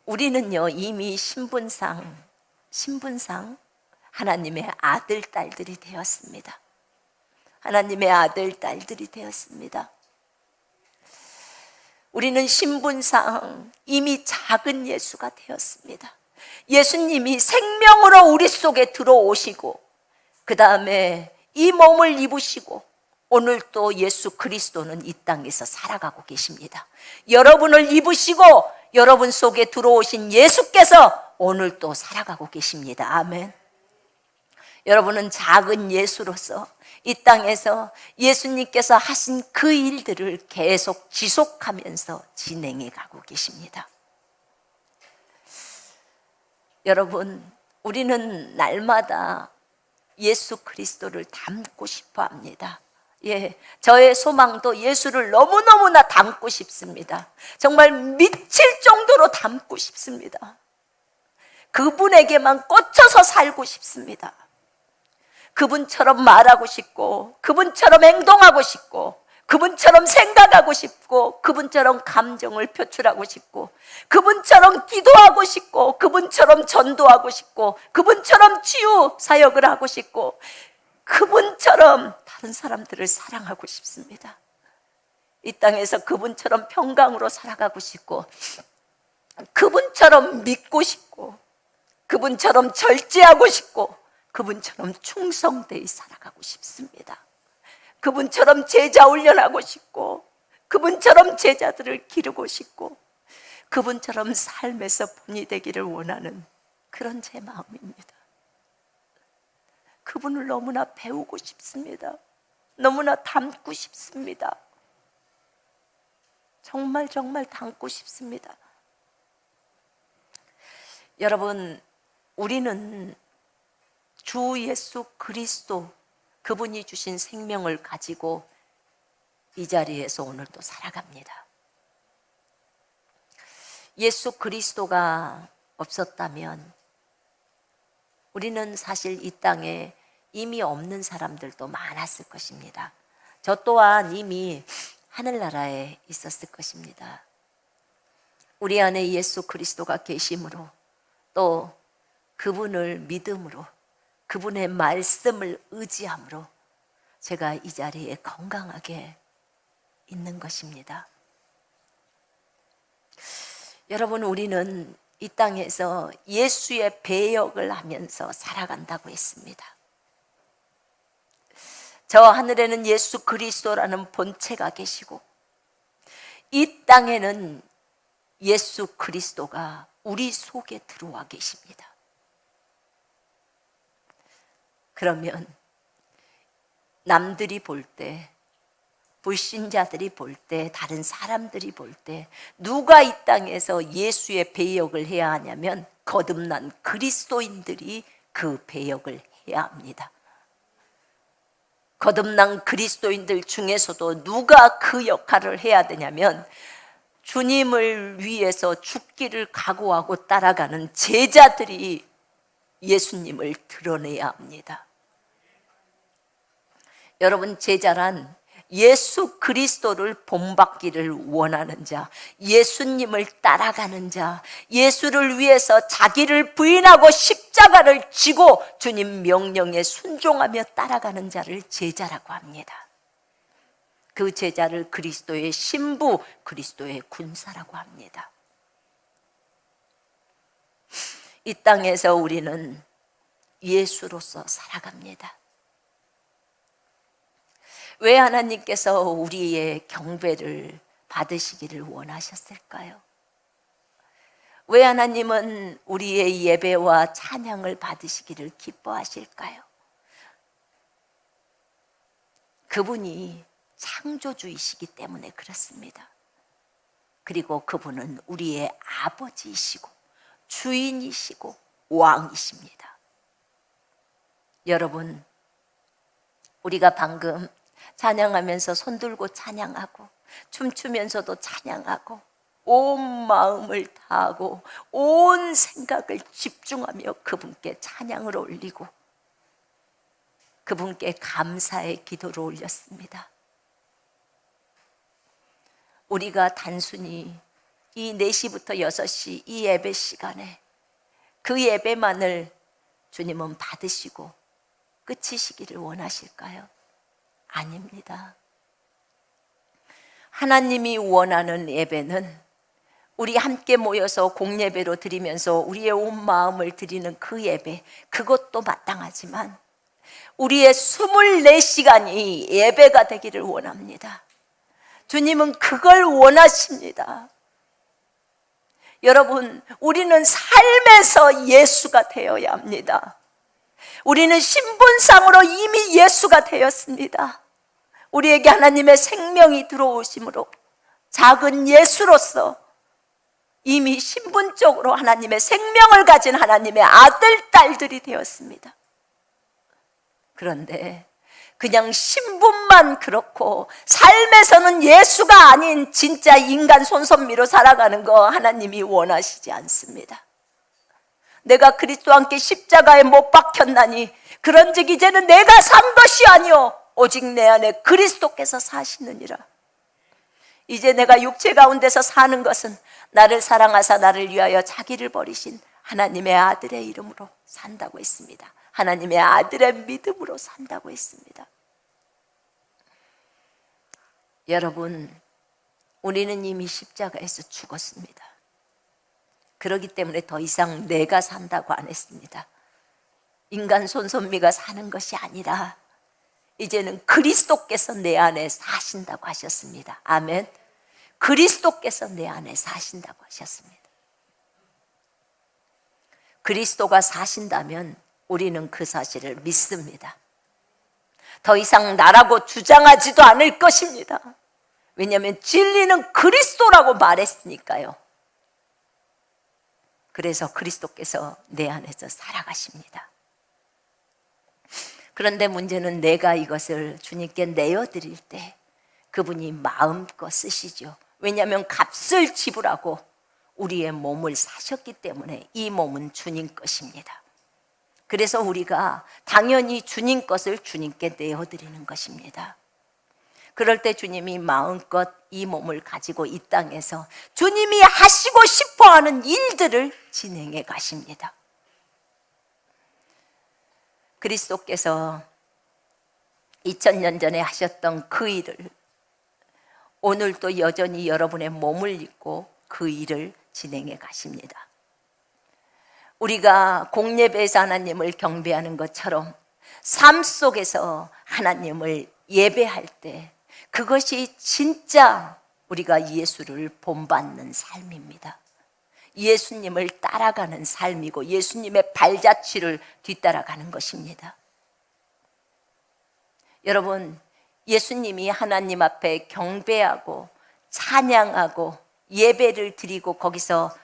우리는요 이미 신분상 하나님의 아들, 딸들이 되었습니다. 하나님의 아들, 딸들이 되었습니다. 우리는 신분상 이미 작은 예수가 되었습니다. 예수님이 생명으로 우리 속에 들어오시고 그 다음에 이 몸을 입으시고 오늘 또 예수 그리스도는 이 땅에서 살아가고 계십니다. 여러분을 입으시고 여러분 속에 들어오신 예수께서 오늘 또 살아가고 계십니다. 아멘. 여러분은 작은 예수로서 이 땅에서 예수님께서 하신 그 일들을 계속 지속하면서 진행해 가고 계십니다. 여러분, 우리는 날마다 예수 그리스도를 닮고 싶어 합니다. 저의 소망도 예수를 너무너무나 닮고 싶습니다. 정말 미칠 정도로 닮고 싶습니다. 그분에게만 꽂혀서 살고 싶습니다. 그분처럼 말하고 싶고, 그분처럼 행동하고 싶고, 그분처럼 생각하고 싶고, 그분처럼 감정을 표출하고 싶고, 그분처럼 기도하고 싶고, 그분처럼 전도하고 싶고, 그분처럼 치유 사역을 하고 싶고, 그분처럼 다른 사람들을 사랑하고 싶습니다. 이 땅에서 그분처럼 평강으로 살아가고 싶고, 그분처럼 믿고 싶고, 그분처럼 절제하고 싶고, 그분처럼 충성되이 살아가고 싶습니다. 그분처럼 제자 훈련하고 싶고, 그분처럼 제자들을 기르고 싶고, 그분처럼 삶에서 본이 되기를 원하는 그런 제 마음입니다. 그분을 너무나 배우고 싶습니다. 너무나 닮고 싶습니다. 정말 닮고 싶습니다. 여러분, 우리는 주 예수 그리스도, 그분이 주신 생명을 가지고 이 자리에서 오늘도 살아갑니다. 예수 그리스도가 없었다면 우리는 사실 이 땅에 이미 없는 사람들도 많았을 것입니다. 저 또한 이미 하늘나라에 있었을 것입니다. 우리 안에 예수 그리스도가 계심으로, 또 그분을 믿음으로, 그분의 말씀을 의지함으로 제가 이 자리에 건강하게 있는 것입니다. 여러분, 우리는 이 땅에서 예수의 배역을 하면서 살아간다고 했습니다. 저 하늘에는 예수 그리스도라는 본체가 계시고 이 땅에는 예수 그리스도가 우리 속에 들어와 계십니다. 남들이 볼 때, 불신자들이 볼 때, 다른 사람들이 볼 때 누가 이 땅에서 예수의 배역을 해야 하냐면 거듭난 그리스도인들이 그 배역을 해야 합니다. 거듭난 그리스도인들 중에서도 누가 그 역할을 해야 되냐면 주님을 위해서 죽기를 각오하고 따라가는 제자들이 예수님을 드러내야 합니다. 여러분, 제자란 예수 그리스도를 본받기를 원하는 자, 예수님을 따라가는 자, 예수를 위해서 자기를 부인하고 십자가를 지고 주님 명령에 순종하며 따라가는 자를 제자라고 합니다. 그 제자를 그리스도의 신부, 그리스도의 군사라고 합니다. 이 땅에서 우리는 예수로서 살아갑니다. 왜 하나님께서 우리의 경배를 받으시기를 원하셨을까요? 왜 하나님은 우리의 예배와 찬양을 받으시기를 기뻐하실까요? 그분이 창조주이시기 때문에 그렇습니다. 그리고 그분은 우리의 아버지이시고 주인이시고 왕이십니다. 여러분, 우리가 방금 찬양하면서 손 들고 찬양하고 춤추면서도 찬양하고 온 마음을 다하고 온 생각을 집중하며 그분께 찬양을 올리고 그분께 감사의 기도를 올렸습니다. 우리가 단순히 이 4시부터 6시 이 예배 시간에 그 예배만을 주님은 받으시고 끝이시기를 원하실까요? 아닙니다. 하나님이 원하는 예배는 우리 함께 모여서 공예배로 드리면서 우리의 온 마음을 드리는 그 예배, 그것도 마땅하지만 우리의 24시간이 예배가 되기를 원합니다. 주님은 그걸 원하십니다. 여러분, 우리는 삶에서 예수가 되어야 합니다. 우리는 신분상으로 이미 예수가 되었습니다. 우리에게 하나님의 생명이 들어오심으로 작은 예수로서 이미 신분적으로 하나님의 생명을 가진 하나님의 아들, 딸들이 되었습니다. 그런데 그냥 신분만 그렇고 삶에서는 예수가 아닌 진짜 인간 손선미로 살아가는 거 하나님이 원하시지 않습니다. 내가 그리스도와 함께 십자가에 못 박혔나니 그런즉 이제는 내가 산 것이 아니요 오직 내 안에 그리스도께서 사시느니라. 이제 내가 육체 가운데서 사는 것은 나를 사랑하사 나를 위하여 자기를 버리신 하나님의 아들의 이름으로 산다고 했습니다. 하나님의 아들의 믿음으로 산다고 했습니다. 여러분, 우리는 이미 십자가에서 죽었습니다. 그렇기 때문에 더 이상 내가 산다고 안 했습니다. 인간 손선미가 사는 것이 아니라 이제는 그리스도께서 내 안에 사신다고 하셨습니다. 아멘. 그리스도께서 내 안에 사신다고 하셨습니다. 그리스도가 사신다면 우리는 그 사실을 믿습니다. 더 이상 나라고 주장하지도 않을 것입니다. 왜냐하면 진리는 그리스도라고 말했으니까요. 그래서 그리스도께서 내 안에서 살아가십니다. 그런데 문제는 내가 이것을 주님께 내어드릴 때 그분이 마음껏 쓰시죠. 왜냐하면 값을 지불하고 우리의 몸을 사셨기 때문에 이 몸은 주님 것입니다. 그래서 우리가 당연히 주님 것을 주님께 내어드리는 것입니다. 그럴 때 주님이 마음껏 이 몸을 가지고 이 땅에서 주님이 하시고 싶어하는 일들을 진행해 가십니다. 그리스도께서 2000년 전에 하셨던 그 일을 오늘도 여전히 여러분의 몸을 입고 그 일을 진행해 가십니다. 우리가 공예배에서 하나님을 경배하는 것처럼 삶 속에서 하나님을 예배할 때 그것이 진짜 우리가 예수를 본받는 삶입니다. 예수님을 따라가는 삶이고 예수님의 발자취를 뒤따라가는 것입니다. 여러분, 예수님이 하나님 앞에 경배하고 찬양하고 예배를 드리고 거기서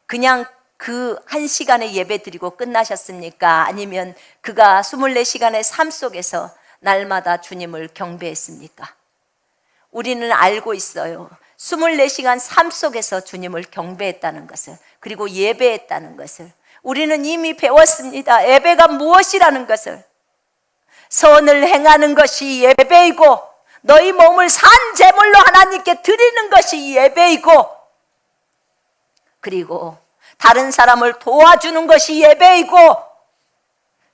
그냥 그 한 시간의 예배 드리고 끝나셨습니까? 아니면 그가 24시간의 삶 속에서 날마다 주님을 경배했습니까? 우리는 알고 있어요. 24시간 삶 속에서 주님을 경배했다는 것을, 그리고 예배했다는 것을 우리는 이미 배웠습니다. 예배가 무엇이라는 것을. 선을 행하는 것이 예배이고 너희 몸을 산 제물로 하나님께 드리는 것이 예배이고, 그리고 다른 사람을 도와주는 것이 예배이고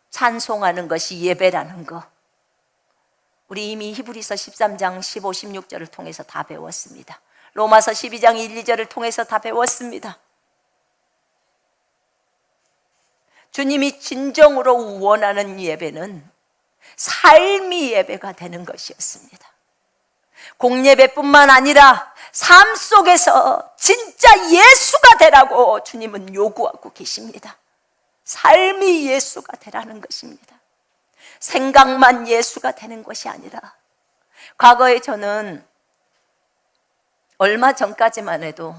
찬송하는 것이 예배라는 거, 우리 이미 히브리서 13장 15, 16절을 통해서 다 배웠습니다. 로마서 12장 1, 2절을 통해서 다 배웠습니다. 주님이 진정으로 원하는 예배는 삶이 예배가 되는 것이었습니다. 공예배뿐만 아니라 삶 속에서 진짜 예수가 되라고 주님은 요구하고 계십니다. 삶이 예수가 되라는 것입니다. 생각만 예수가 되는 것이 아니라, 과거에 저는 얼마 전까지만 해도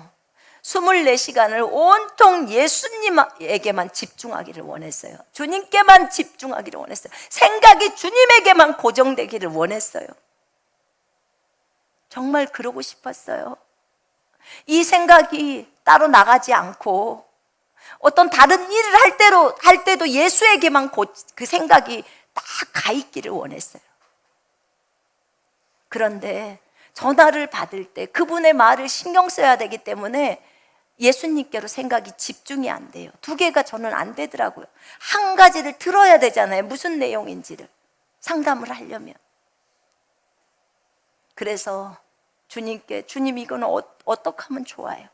24시간을 온통 예수님에게만 집중하기를 원했어요. 주님께만 집중하기를 원했어요. 생각이 주님에게만 고정되기를 원했어요. 정말 그러고 싶었어요. 이 생각이 따로 나가지 않고 어떤 다른 일을 할 때도 예수에게만 그 생각이 딱 가 있기를 원했어요. 그런데 전화를 받을 때 그분의 말을 신경 써야 되기 때문에 예수님께로 생각이 집중이 안 돼요. 두 개가 저는 안 되더라고요. 한 가지를 들어야 되잖아요. 무슨 내용인지를 상담을 하려면. 그래서 주님께, 주님 이건 어떻게 하면 좋아요?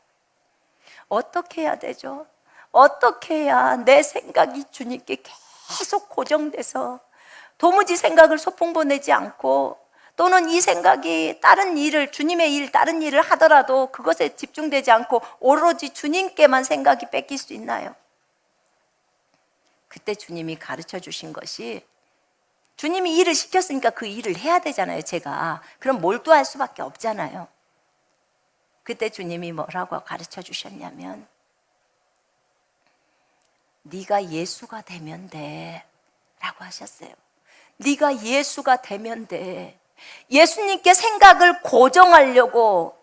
어떻게 해야 되죠? 어떻게 해야 내 생각이 주님께 계속 고정돼서 도무지 생각을 소풍 보내지 않고, 또는 이 생각이 다른 일을, 주님의 일, 다른 일을 하더라도 그것에 집중되지 않고 오로지 주님께만 생각이 뺏길 수 있나요? 그때 주님이 가르쳐 주신 것이, 주님이 일을 시켰으니까 그 일을 해야 되잖아요, 제가. 그럼 몰두할 수밖에 없잖아요. 그때 주님이 뭐라고 가르쳐 주셨냐면, 네가 예수가 되면 돼 라고 하셨어요. 네가 예수가 되면 돼. 예수님께 생각을 고정하려고,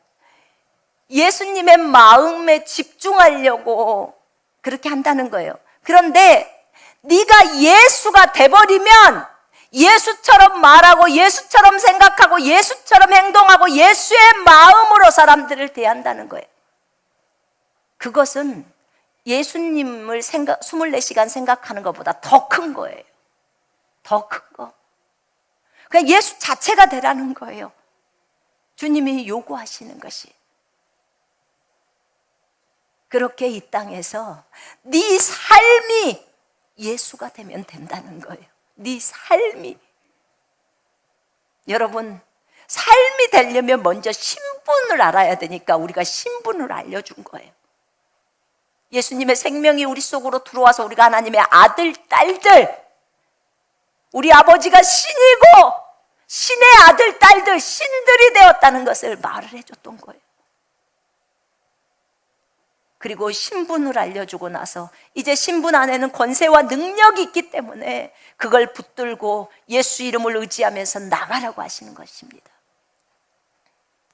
예수님의 마음에 집중하려고 그렇게 한다는 거예요. 그런데 네가 예수가 돼버리면 예수처럼 말하고 예수처럼 생각하고 예수처럼 행동하고 예수의 마음으로 사람들을 대한다는 거예요. 그것은 예수님을 24시간 생각하는 것보다 더 큰 거예요. 더 큰 거. 그냥 예수 자체가 되라는 거예요. 주님이 요구하시는 것이. 그렇게 이 땅에서 네 삶이 예수가 되면 된다는 거예요. 네 삶이. 여러분, 삶이 되려면 먼저 신분을 알아야 되니까 우리가 신분을 알려준 거예요. 예수님의 생명이 우리 속으로 들어와서 우리가 하나님의 아들, 딸들, 우리 아버지가 신이고 신의 아들, 딸들, 신들이 되었다는 것을 말을 해줬던 거예요. 그리고 신분을 알려주고 나서 이제 신분 안에는 권세와 능력이 있기 때문에 그걸 붙들고 예수 이름을 의지하면서 나가라고 하시는 것입니다.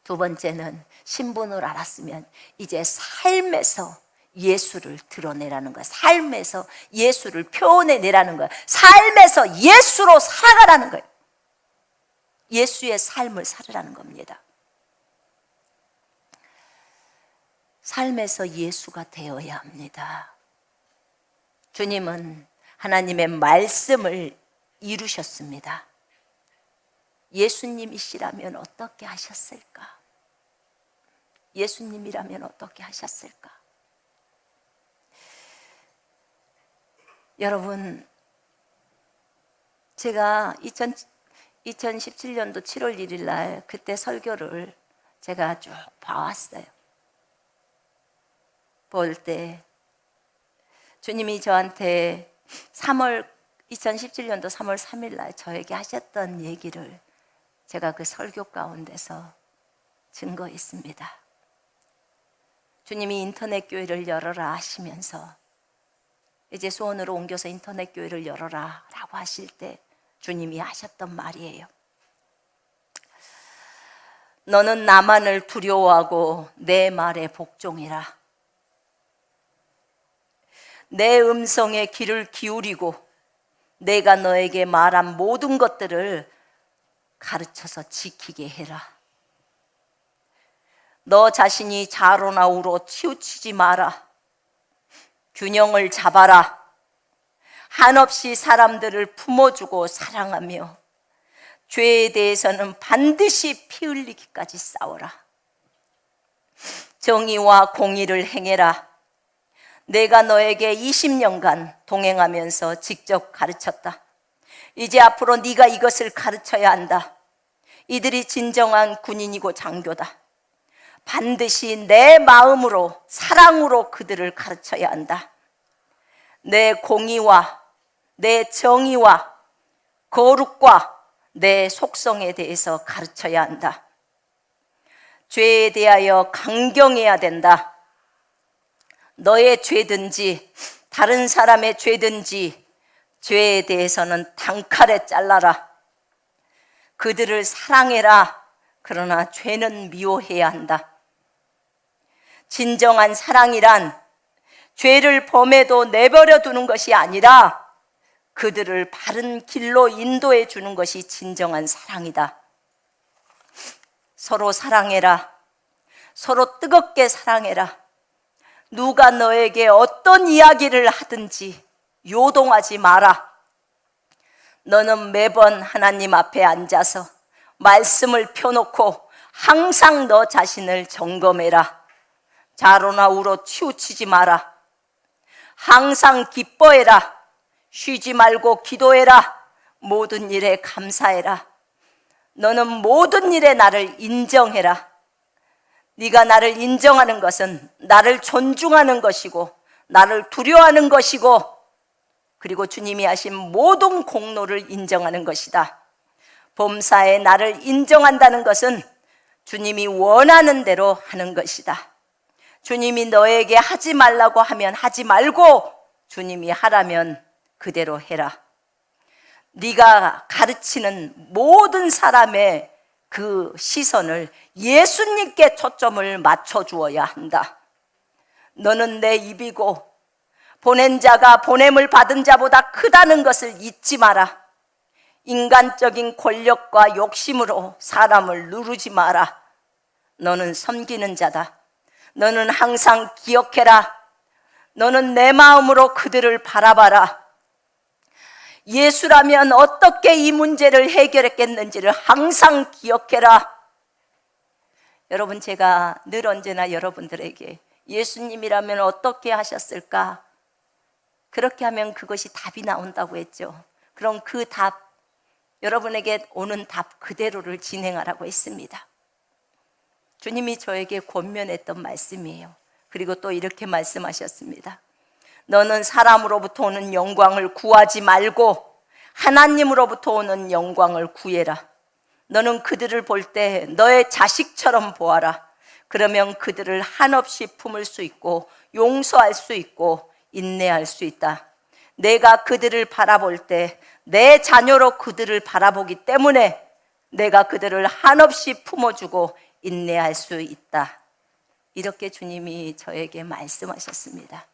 두 번째는 신분을 알았으면 이제 삶에서 예수를 드러내라는 거예요. 삶에서 예수를 표현해내라는 거예요. 삶에서 예수로 살아가라는 거예요. 예수의 삶을 살으라는 겁니다. 삶에서 예수가 되어야 합니다. 주님은 하나님의 말씀을 이루셨습니다. 예수님이시라면 어떻게 하셨을까? 예수님이라면 어떻게 하셨을까? 여러분, 제가 2017년도 7월 1일 날 그때 설교를 제가 쭉 봐왔어요. 볼 때 주님이 저한테 2017년도 3월 3일 날 저에게 하셨던 얘기를 제가 그 설교 가운데서 증거했습니다. 주님이 인터넷 교회를 열어라 하시면서 이제 수원으로 옮겨서 인터넷 교회를 열어라 라고 하실 때 주님이 하셨던 말이에요. 너는 나만을 두려워하고 내 말에 복종해라. 내 음성에 귀를 기울이고 내가 너에게 말한 모든 것들을 가르쳐서 지키게 해라. 너 자신이 좌로나 우로 치우치지 마라. 균형을 잡아라. 한없이 사람들을 품어주고 사랑하며 죄에 대해서는 반드시 피 흘리기까지 싸워라. 정의와 공의를 행해라. 내가 너에게 20년간 동행하면서 직접 가르쳤다. 이제 앞으로 네가 이것을 가르쳐야 한다. 이들이 진정한 군인이고 장교다. 반드시 내 마음으로 사랑으로 그들을 가르쳐야 한다. 내 공의와 내 정의와 거룩과 내 속성에 대해서 가르쳐야 한다. 죄에 대하여 강경해야 된다. 너의 죄든지 다른 사람의 죄든지 죄에 대해서는 단칼에 잘라라. 그들을 사랑해라. 그러나 죄는 미워해야 한다. 진정한 사랑이란 죄를 범해도 내버려 두는 것이 아니라 그들을 바른 길로 인도해 주는 것이 진정한 사랑이다. 서로 사랑해라. 서로 뜨겁게 사랑해라. 누가 너에게 어떤 이야기를 하든지 요동하지 마라. 너는 매번 하나님 앞에 앉아서 말씀을 펴놓고 항상 너 자신을 점검해라. 좌로나 우로 치우치지 마라. 항상 기뻐해라. 쉬지 말고 기도해라. 모든 일에 감사해라. 너는 모든 일에 나를 인정해라. 네가 나를 인정하는 것은 나를 존중하는 것이고 나를 두려워하는 것이고 그리고 주님이 하신 모든 공로를 인정하는 것이다. 범사에 나를 인정한다는 것은 주님이 원하는 대로 하는 것이다. 주님이 너에게 하지 말라고 하면 하지 말고 주님이 하라면 그대로 해라. 네가 가르치는 모든 사람의 그 시선을 예수님께 초점을 맞춰 주어야 한다. 너는 내 입이고 보낸 자가 보냄을 받은 자보다 크다는 것을 잊지 마라. 인간적인 권력과 욕심으로 사람을 누르지 마라. 너는 섬기는 자다. 너는 항상 기억해라. 너는 내 마음으로 그들을 바라봐라. 예수라면 어떻게 이 문제를 해결했겠는지를 항상 기억해라. 여러분, 제가 늘 언제나 여러분들에게 예수님이라면 어떻게 하셨을까? 그렇게 하면 그것이 답이 나온다고 했죠. 그럼 그 답, 여러분에게 오는 답 그대로를 진행하라고 했습니다. 주님이 저에게 권면했던 말씀이에요. 그리고 또 이렇게 말씀하셨습니다. 너는 사람으로부터 오는 영광을 구하지 말고 하나님으로부터 오는 영광을 구해라. 너는 그들을 볼 때 너의 자식처럼 보아라. 그러면 그들을 한없이 품을 수 있고 용서할 수 있고 인내할 수 있다. 내가 그들을 바라볼 때 내 자녀로 그들을 바라보기 때문에 내가 그들을 한없이 품어주고 인내할 수 있다. 이렇게 주님이 저에게 말씀하셨습니다.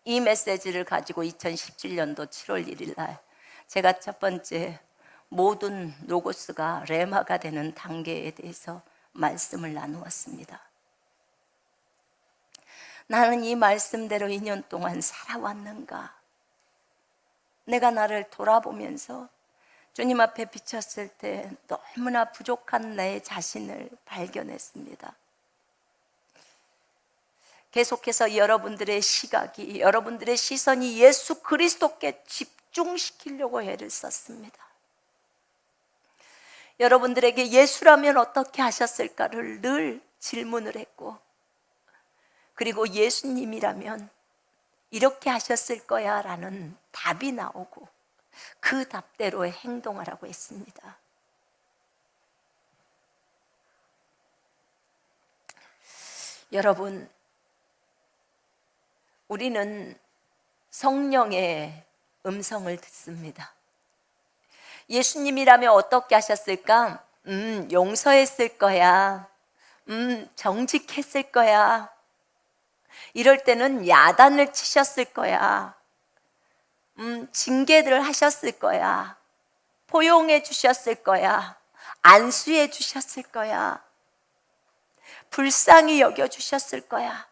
이 메시지를 가지고 2017년도 7월 1일 날 제가 첫 번째 모든 로고스가 레마가 되는 단계에 대해서 말씀을 나누었습니다. 나는 이 말씀대로 2년 동안 살아왔는가? 내가 나를 돌아보면서 주님 앞에 비쳤을 때 너무나 부족한 내 자신을 발견했습니다. 계속해서 여러분들의 시각이, 여러분들의 시선이 예수 그리스도께 집중시키려고 애를 썼습니다. 여러분들에게 예수라면 어떻게 하셨을까를 늘 질문을 했고, 그리고 예수님이라면 이렇게 하셨을 거야 라는 답이 나오고 그 답대로 행동하라고 했습니다. 여러분, 우리는 성령의 음성을 듣습니다. 예수님이라면 어떻게 하셨을까? 용서했을 거야. 정직했을 거야. 이럴 때는 야단을 치셨을 거야. 징계를 하셨을 거야. 포용해 주셨을 거야. 안수해 주셨을 거야. 불쌍히 여겨 주셨을 거야.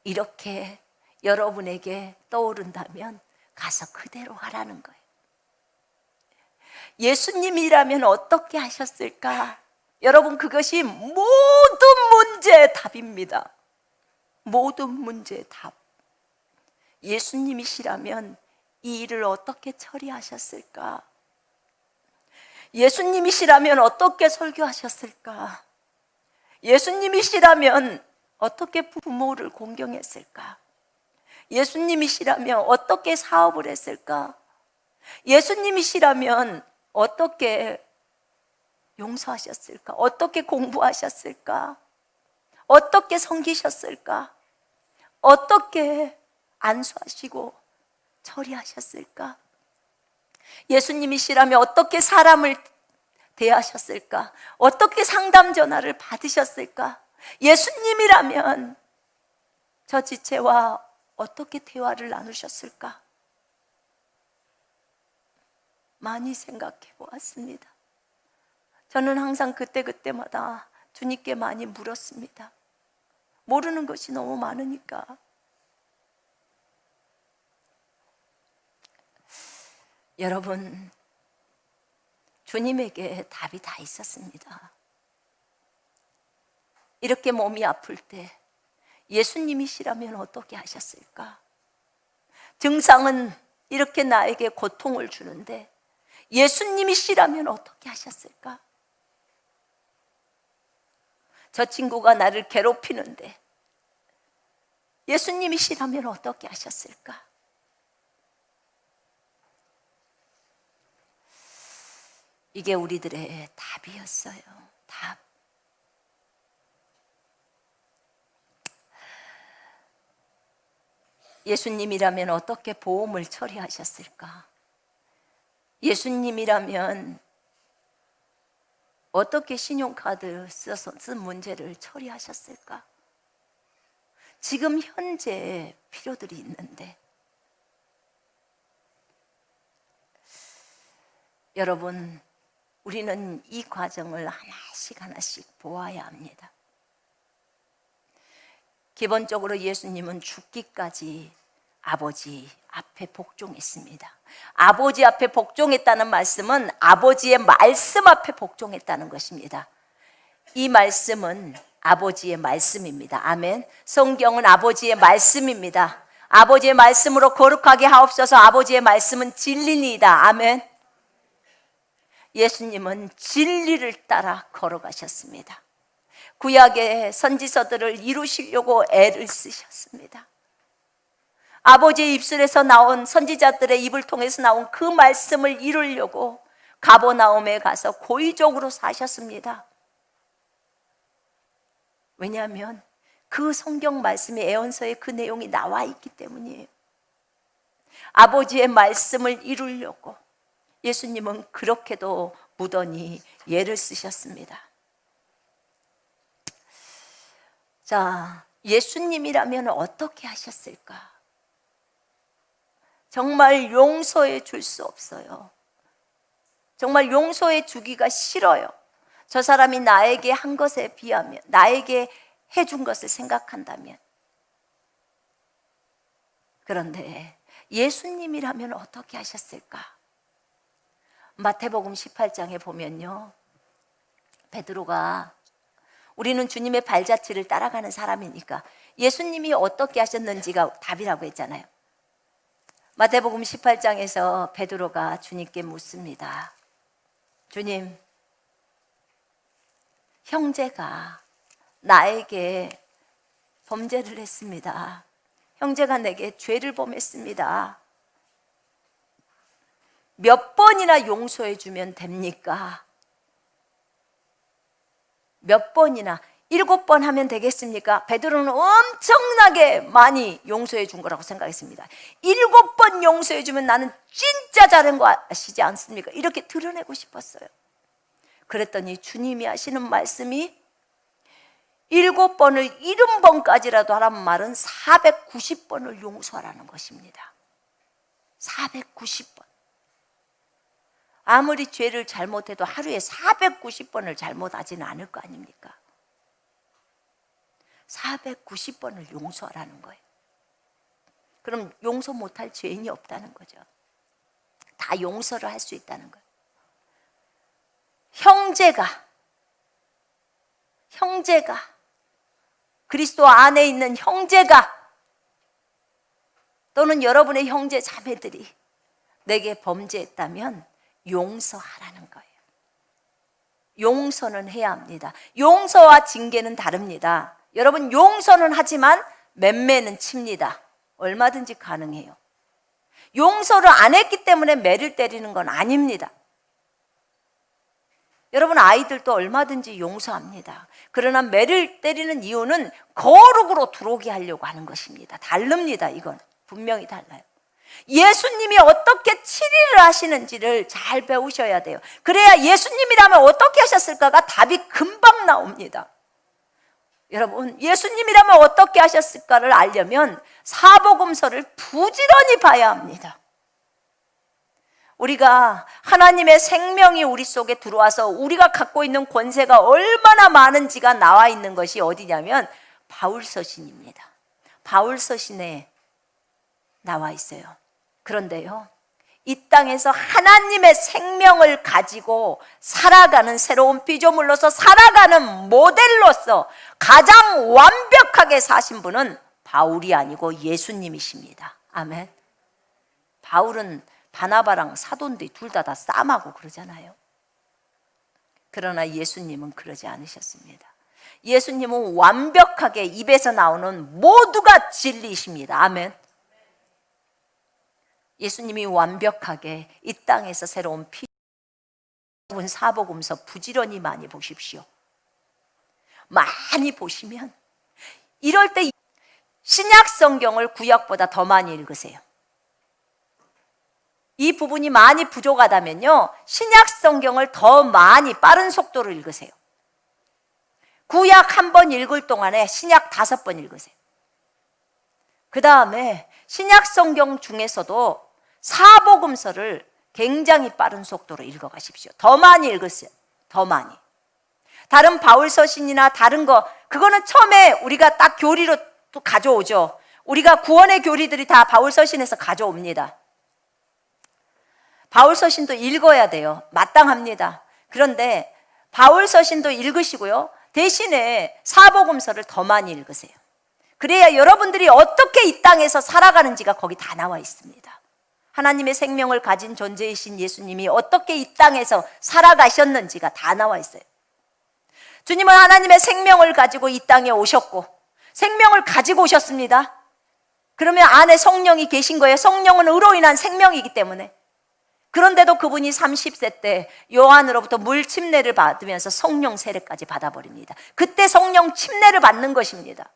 이렇게 여러분에게 떠오른다면 가서 그대로 하라는 거예요. 예수님이라면 어떻게 하셨을까? 여러분, 그것이 모든 문제의 답입니다. 모든 문제의 답. 예수님이시라면 이 일을 어떻게 처리하셨을까? 예수님이시라면 어떻게 설교하셨을까? 예수님이시라면 어떻게 부모를 공경했을까? 예수님이시라면 어떻게 사업을 했을까? 예수님이시라면 어떻게 용서하셨을까? 어떻게 공부하셨을까? 어떻게 섬기셨을까? 어떻게 안수하시고 처리하셨을까? 예수님이시라면 어떻게 사람을 대하셨을까? 어떻게 상담 전화를 받으셨을까? 예수님이라면 저 지체와 어떻게 대화를 나누셨을까? 많이 생각해 보았습니다. 저는 항상 그때마다 주님께 많이 물었습니다. 모르는 것이 너무 많으니까. 여러분, 주님에게 답이 다 있었습니다. 이렇게 몸이 아플 때 예수님이시라면 어떻게 하셨을까? 증상은 이렇게 나에게 고통을 주는데 예수님이시라면 어떻게 하셨을까? 저 친구가 나를 괴롭히는데 예수님이시라면 어떻게 하셨을까? 이게 우리들의 답이었어요. 답. 예수님이라면 어떻게 보험을 처리하셨을까? 예수님이라면 어떻게 신용카드 써서 쓴 문제를 처리하셨을까? 지금 현재 필요들이 있는데 여러분, 우리는 이 과정을 하나씩 보아야 합니다. 기본적으로 예수님은 죽기까지 아버지 앞에 복종했습니다. 아버지 앞에 복종했다는 말씀은 아버지의 말씀 앞에 복종했다는 것입니다. 이 말씀은 아버지의 말씀입니다. 아멘. 성경은 아버지의 말씀입니다. 아버지의 말씀으로 거룩하게 하옵소서. 아버지의 말씀은 진리니이다. 아멘. 예수님은 진리를 따라 걸어가셨습니다. 구약의 선지서들을 이루시려고 애를 쓰셨습니다. 아버지의 입술에서 나온 선지자들의 입을 통해서 나온 그 말씀을 이루려고 가버나움에 가서 고의적으로 사셨습니다. 왜냐하면 그 성경 말씀이 애언서에 그 내용이 나와 있기 때문이에요. 아버지의 말씀을 이루려고 예수님은 그렇게도 무던히 예를 쓰셨습니다. 자, 예수님이라면 어떻게 하셨을까? 정말 용서해 줄 수 없어요. 정말 용서해 주기가 싫어요. 저 사람이 나에게 한 것에 비하면, 나에게 해준 것을 생각한다면. 그런데 예수님이라면 어떻게 하셨을까? 마태복음 18장에 보면요, 베드로가 우리는 주님의 발자취를 따라가는 사람이니까 예수님이 어떻게 하셨는지가 답이라고 했잖아요. 마태복음 18장에서 베드로가 주님께 묻습니다. 주님, 형제가 나에게 범죄를 했습니다. 형제가 내게 죄를 범했습니다. 몇 번이나 용서해 주면 됩니까? 몇 번이나 7번 하면 되겠습니까? 베드로는 엄청나게 많이 용서해 준 거라고 생각했습니다. 7번 용서해 주면 나는 진짜 잘한 거 아시지 않습니까? 이렇게 드러내고 싶었어요. 그랬더니 주님이 하시는 말씀이 7번을 70번까지라도 하라는 말은 490번을 용서하라는 것입니다. 490번. 아무리 죄를 잘못해도 하루에 490번을 잘못하지는 않을 거 아닙니까? 490번을 용서하라는 거예요. 그럼 용서 못할 죄인이 없다는 거죠. 다 용서를 할 수 있다는 거예요. 형제가 그리스도 안에 있는 형제가 또는 여러분의 형제 자매들이 내게 범죄했다면 용서하라는 거예요. 용서는 해야 합니다. 용서와 징계는 다릅니다. 여러분, 용서는 하지만 맴매는 칩니다. 얼마든지 가능해요. 용서를 안 했기 때문에 매를 때리는 건 아닙니다. 여러분, 아이들도 얼마든지 용서합니다. 그러나 매를 때리는 이유는 거룩으로 들어오게 하려고 하는 것입니다. 다릅니다. 이건 분명히 달라요. 예수님이 어떻게 치리를 하시는지를 잘 배우셔야 돼요. 그래야 예수님이라면 어떻게 하셨을까가 답이 금방 나옵니다. 여러분, 예수님이라면 어떻게 하셨을까를 알려면 사복음서를 부지런히 봐야 합니다. 우리가 하나님의 생명이 우리 속에 들어와서 우리가 갖고 있는 권세가 얼마나 많은지가 나와 있는 것이 어디냐면 바울서신입니다. 바울서신에 나와 있어요. 그런데요, 이 땅에서 하나님의 생명을 가지고 살아가는 새로운 피조물로서 살아가는 모델로서 가장 완벽하게 사신 분은 바울이 아니고 예수님이십니다. 아멘. 바울은 바나바랑 사도인데 둘 다 쌈하고 그러잖아요. 그러나 예수님은 그러지 않으셨습니다. 예수님은 완벽하게 입에서 나오는 모두가 진리이십니다. 아멘. 예수님이 완벽하게 이 땅에서 새로운 여러분, 사복음서 부지런히 많이 보십시오. 많이 보시면 이럴 때 신약 성경을 구약보다 더 많이 읽으세요. 이 부분이 많이 부족하다면요, 신약 성경을 더 많이 빠른 속도로 읽으세요. 구약 한 번 읽을 동안에 신약 5번 읽으세요. 그 다음에 신약 성경 중에서도 사복음서를 굉장히 빠른 속도로 읽어가십시오. 더 많이 읽으세요. 더 많이. 다른 바울서신이나 다른 거, 그거는 처음에 우리가 딱 교리로 또 가져오죠. 우리가 구원의 교리들이 다 바울서신에서 가져옵니다. 바울서신도 읽어야 돼요. 마땅합니다. 그런데 바울서신도 읽으시고요, 대신에 사복음서를 더 많이 읽으세요. 그래야 여러분들이 어떻게 이 땅에서 살아가는지가 거기 다 나와 있습니다. 하나님의 생명을 가진 존재이신 예수님이 어떻게 이 땅에서 살아가셨는지가 다 나와 있어요. 주님은 하나님의 생명을 가지고 이 땅에 오셨고 생명을 가지고 오셨습니다. 그러면 안에 성령이 계신 거예요. 성령은 의로 인한 생명이기 때문에. 그런데도 그분이 30세 때 요한으로부터 물 침례를 받으면서 성령 세례까지 받아버립니다. 그때 성령 침례를 받는 것입니다.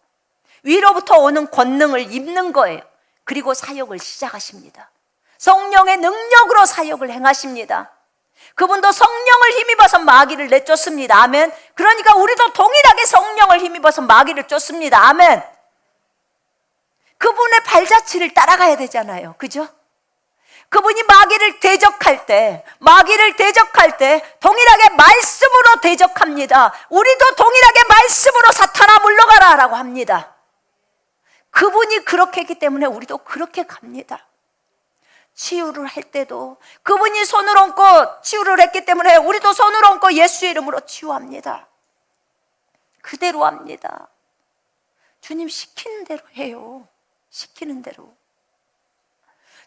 위로부터 오는 권능을 입는 거예요. 그리고 사역을 시작하십니다. 성령의 능력으로 사역을 행하십니다. 그분도 성령을 힘입어서 마귀를 내쫓습니다. 아멘. 그러니까 우리도 동일하게 성령을 힘입어서 마귀를 쫓습니다. 아멘. 그분의 발자취를 따라가야 되잖아요. 그죠? 그분이 마귀를 대적할 때 동일하게 말씀으로 대적합니다. 우리도 동일하게 말씀으로 사탄아 물러가라 라고 합니다. 그분이 그렇게 했기 때문에 우리도 그렇게 갑니다. 치유를 할 때도 그분이 손을 얹고 치유를 했기 때문에 우리도 손을 얹고 예수의 이름으로 치유합니다. 그대로 합니다. 주님 시키는 대로 해요. 시키는 대로.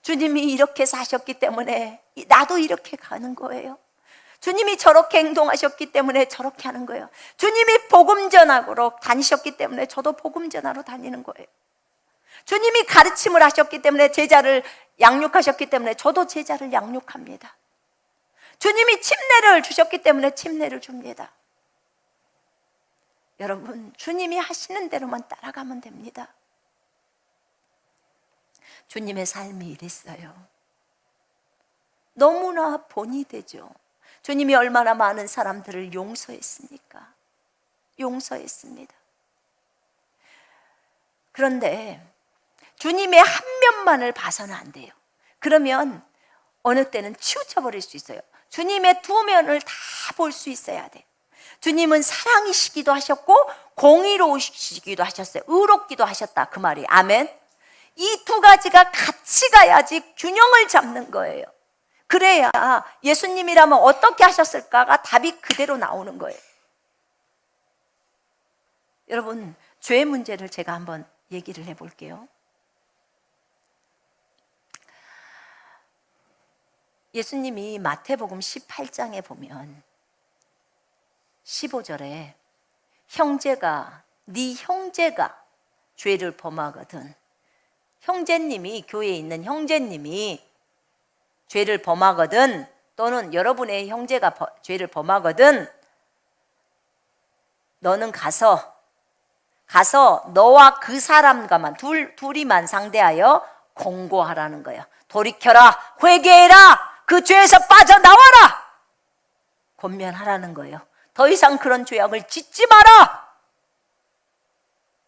주님이 이렇게 사셨기 때문에 나도 이렇게 가는 거예요. 주님이 저렇게 행동하셨기 때문에 저렇게 하는 거예요. 주님이 복음 전하러 다니셨기 때문에 저도 복음 전하러 다니는 거예요. 주님이 가르침을 하셨기 때문에 제자를 양육하셨기 때문에 저도 제자를 양육합니다. 주님이 침례를 주셨기 때문에 침례를 줍니다. 여러분, 주님이 하시는 대로만 따라가면 됩니다. 주님의 삶이 이랬어요. 너무나 본이 되죠. 주님이 얼마나 많은 사람들을 용서했습니까? 용서했습니다. 그런데 주님의 한 면만을 봐서는 안 돼요. 그러면 어느 때는 치우쳐버릴 수 있어요. 주님의 두 면을 다 볼 수 있어야 돼요. 주님은 사랑이시기도 하셨고 공의로우시기도 하셨어요. 의롭기도 하셨다, 그 말이. 아멘. 이 두 가지가 같이 가야지 균형을 잡는 거예요. 그래야 예수님이라면 어떻게 하셨을까가 답이 그대로 나오는 거예요. 여러분, 죄의 문제를 제가 한번 얘기를 해볼게요. 예수님이 마태복음 18장에 보면 15절에 네 형제가 죄를 범하거든, 형제님이, 교회에 있는 형제님이 죄를 범하거든, 또는 여러분의 형제가 죄를 범하거든, 너는 가서 너와 그 사람과만 둘이만 상대하여 공고하라는 거예요. 돌이켜라, 회개해라, 그 죄에서 빠져나와라, 권면하라는 거예요. 더 이상 그런 죄악을 짓지 마라,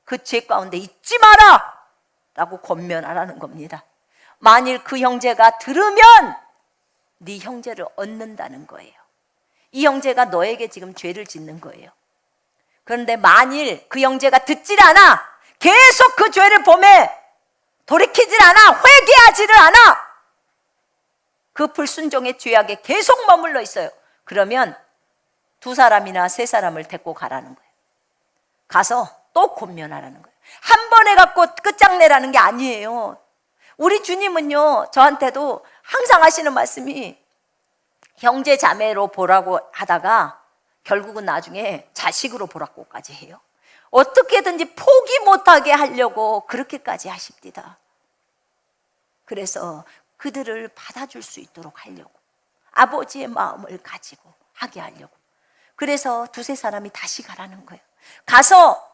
그 죄 가운데 있지 마라 라고 권면하라는 겁니다. 만일 그 형제가 들으면 네 형제를 얻는다는 거예요. 이 형제가 너에게 지금 죄를 짓는 거예요. 그런데 만일 그 형제가 듣질 않아, 계속 그 죄를 범해, 돌이키질 않아, 회개하지를 않아, 그 불순종의 죄악에 계속 머물러 있어요. 그러면 두 사람이나 세 사람을 데리고 가라는 거예요. 가서 또 권면하라는 거예요. 한 번에 갖고 끝장내라는 게 아니에요. 우리 주님은요, 저한테도 항상 하시는 말씀이 형제 자매로 보라고 하다가 결국은 나중에 자식으로 보라고까지 해요. 어떻게든지 포기 못하게 하려고 그렇게까지 하십니다. 그래서 그들을 받아줄 수 있도록 하려고, 아버지의 마음을 가지고 하게 하려고. 그래서 두세 사람이 다시 가라는 거예요. 가서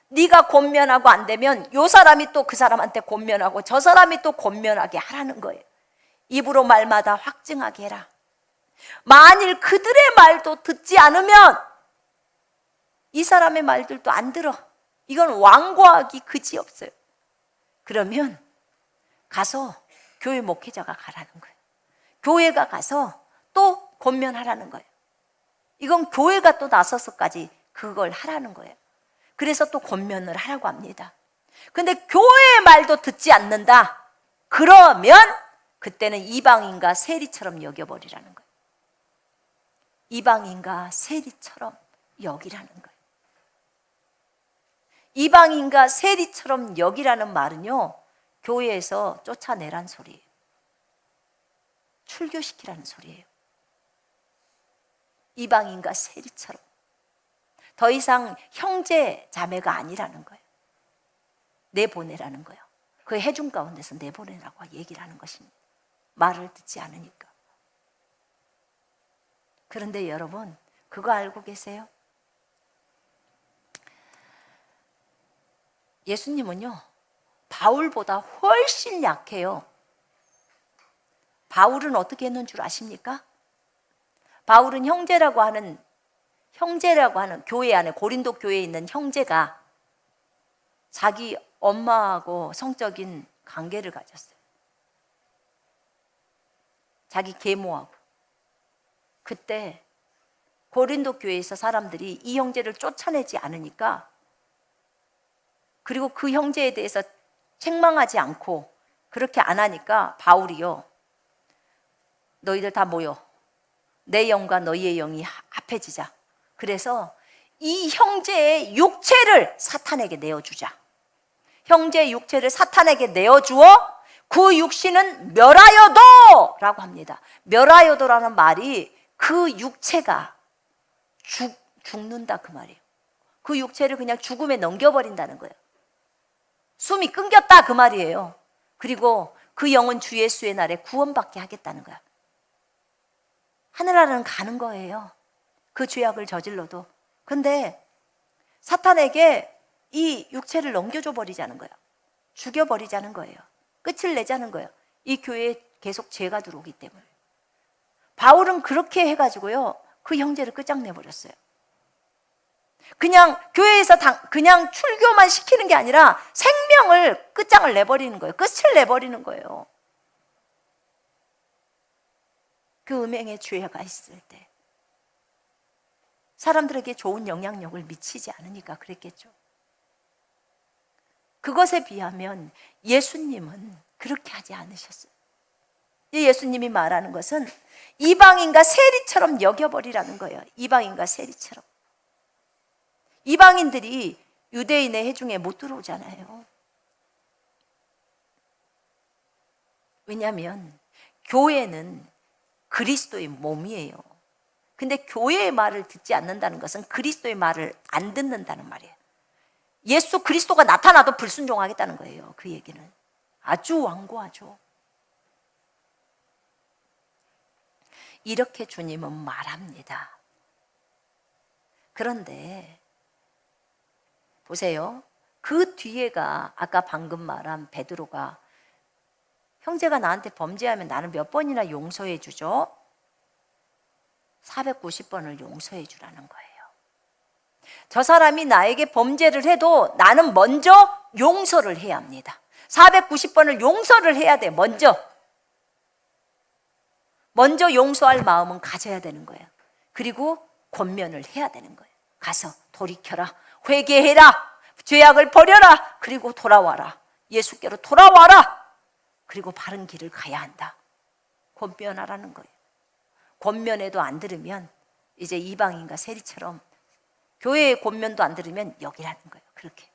네가 권면하고 안 되면 요 사람이 또 그 사람한테 권면하고 저 사람이 또 권면하게 하라는 거예요. 입으로 말마다 확증하게 해라. 만일 그들의 말도 듣지 않으면 이 사람의 말들도 안 들어. 이건 완고하기 그지없어요. 그러면 가서 교회 목회자가 가라는 거예요. 교회가 가서 또 권면하라는 거예요. 이건 교회가 또 나서서까지 그걸 하라는 거예요. 그래서 또 권면을 하라고 합니다. 근데 교회의 말도 듣지 않는다, 그러면 그때는 이방인과 세리처럼 여겨버리라는 거예요. 이방인과 세리처럼 여기라는 거예요. 이방인과 세리처럼 여기라는 말은요, 교회에서 쫓아내란 소리예요. 출교시키라는 소리예요. 이방인과 세리처럼 더 이상 형제 자매가 아니라는 거예요. 내보내라는 거예요. 그 해중 가운데서 내보내라고 얘기를 하는 것입니다. 말을 듣지 않으니까. 그런데 여러분, 그거 알고 계세요? 예수님은요, 바울보다 훨씬 약해요. 바울은 어떻게 했는 줄 아십니까? 바울은 형제라고 하는 교회 안에, 고린도 교회에 있는 형제가 자기 엄마하고 성적인 관계를 가졌어요. 자기 계모하고. 그때 고린도 교회에서 사람들이 이 형제를 쫓아내지 않으니까, 그리고 그 형제에 대해서 책망하지 않고 그렇게 안 하니까 바울이요, 너희들 다 모여, 내 영과 너희의 영이 합해지자. 그래서 이 형제의 육체를 사탄에게 내어주자. 형제의 육체를 사탄에게 내어주어 그 육신은 멸하여도 라고 합니다. 멸하여도라는 말이 그 육체가 죽는다 그 말이에요. 그 육체를 그냥 죽음에 넘겨버린다는 거예요. 숨이 끊겼다 그 말이에요. 그리고 그 영은 주 예수의 날에 구원받게 하겠다는 거야. 하늘나라는 가는 거예요. 그 죄악을 저질러도. 근데 사탄에게 이 육체를 넘겨줘 버리자는 거예요. 죽여버리자는 거예요. 끝을 내자는 거예요. 이 교회에 계속 죄가 들어오기 때문에. 바울은 그렇게 해가지고요, 그 형제를 끝장내버렸어요. 그냥 교회에서 그냥 출교만 시키는 게 아니라 생명을 끝장을 내버리는 거예요. 끝을 내버리는 거예요. 그 음행의 죄가 있을 때 사람들에게 좋은 영향력을 미치지 않으니까 그랬겠죠. 그것에 비하면 예수님은 그렇게 하지 않으셨어요. 예수님이 말하는 것은 이방인과 세리처럼 여겨버리라는 거예요. 이방인과 세리처럼. 이방인들이 유대인의 회중에 못 들어오잖아요. 왜냐하면 교회는 그리스도의 몸이에요. 근데 교회의 말을 듣지 않는다는 것은 그리스도의 말을 안 듣는다는 말이에요. 예수 그리스도가 나타나도 불순종하겠다는 거예요. 그 얘기는 아주 완고하죠. 이렇게 주님은 말합니다. 그런데 보세요. 그 뒤에가 아까 방금 말한 베드로가 형제가 나한테 범죄하면 나는 몇 번이나 용서해 주죠? 490번을 용서해 주라는 거예요. 저 사람이 나에게 범죄를 해도 나는 먼저 용서를 해야 합니다. 490번을 용서를 해야 돼. 먼저 용서할 마음은 가져야 되는 거예요. 그리고 권면을 해야 되는 거예요. 가서 돌이켜라, 회개해라, 죄악을 버려라, 그리고 돌아와라, 예수께로 돌아와라, 그리고 바른 길을 가야 한다. 권면하라는 거예요. 권면해도 안 들으면 이제 이방인과 세리처럼 교회의 권면도 안 들으면 여기라는 거예요. 그렇게.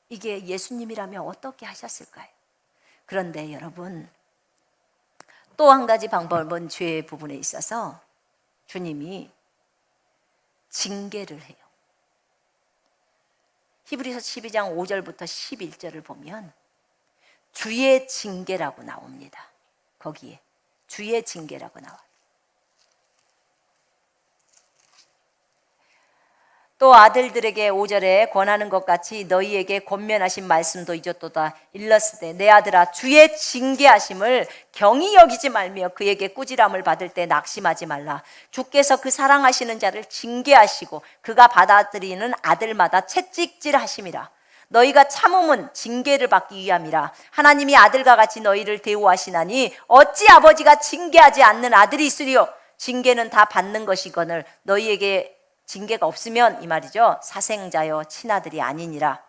이게 예수님이라면 어떻게 하셨을까요? 그런데 여러분, 또 한 가지 방법은 죄의 부분에 있어서 주님이 징계를 해요. 히브리서 12장 5절부터 11절을 보면 주의 징계라고 나옵니다. 거기에 주의 징계라고 나와요. 또 아들들에게 5절에 권하는 것 같이 너희에게 권면하신 말씀도 잊었도다. 일렀으되 내 아들아, 주의 징계하심을 경히 여기지 말며 그에게 꾸지람을 받을 때 낙심하지 말라. 주께서 그 사랑하시는 자를 징계하시고 그가 받아들이는 아들마다 채찍질하심이라. 너희가 참음은 징계를 받기 위함이라. 하나님이 아들과 같이 너희를 대우하시나니 어찌 아버지가 징계하지 않는 아들이 있으리요. 징계는 다 받는 것이거늘 너희에게 징계가 없으면 이 말이죠, 사생자여 친아들이 아니니라.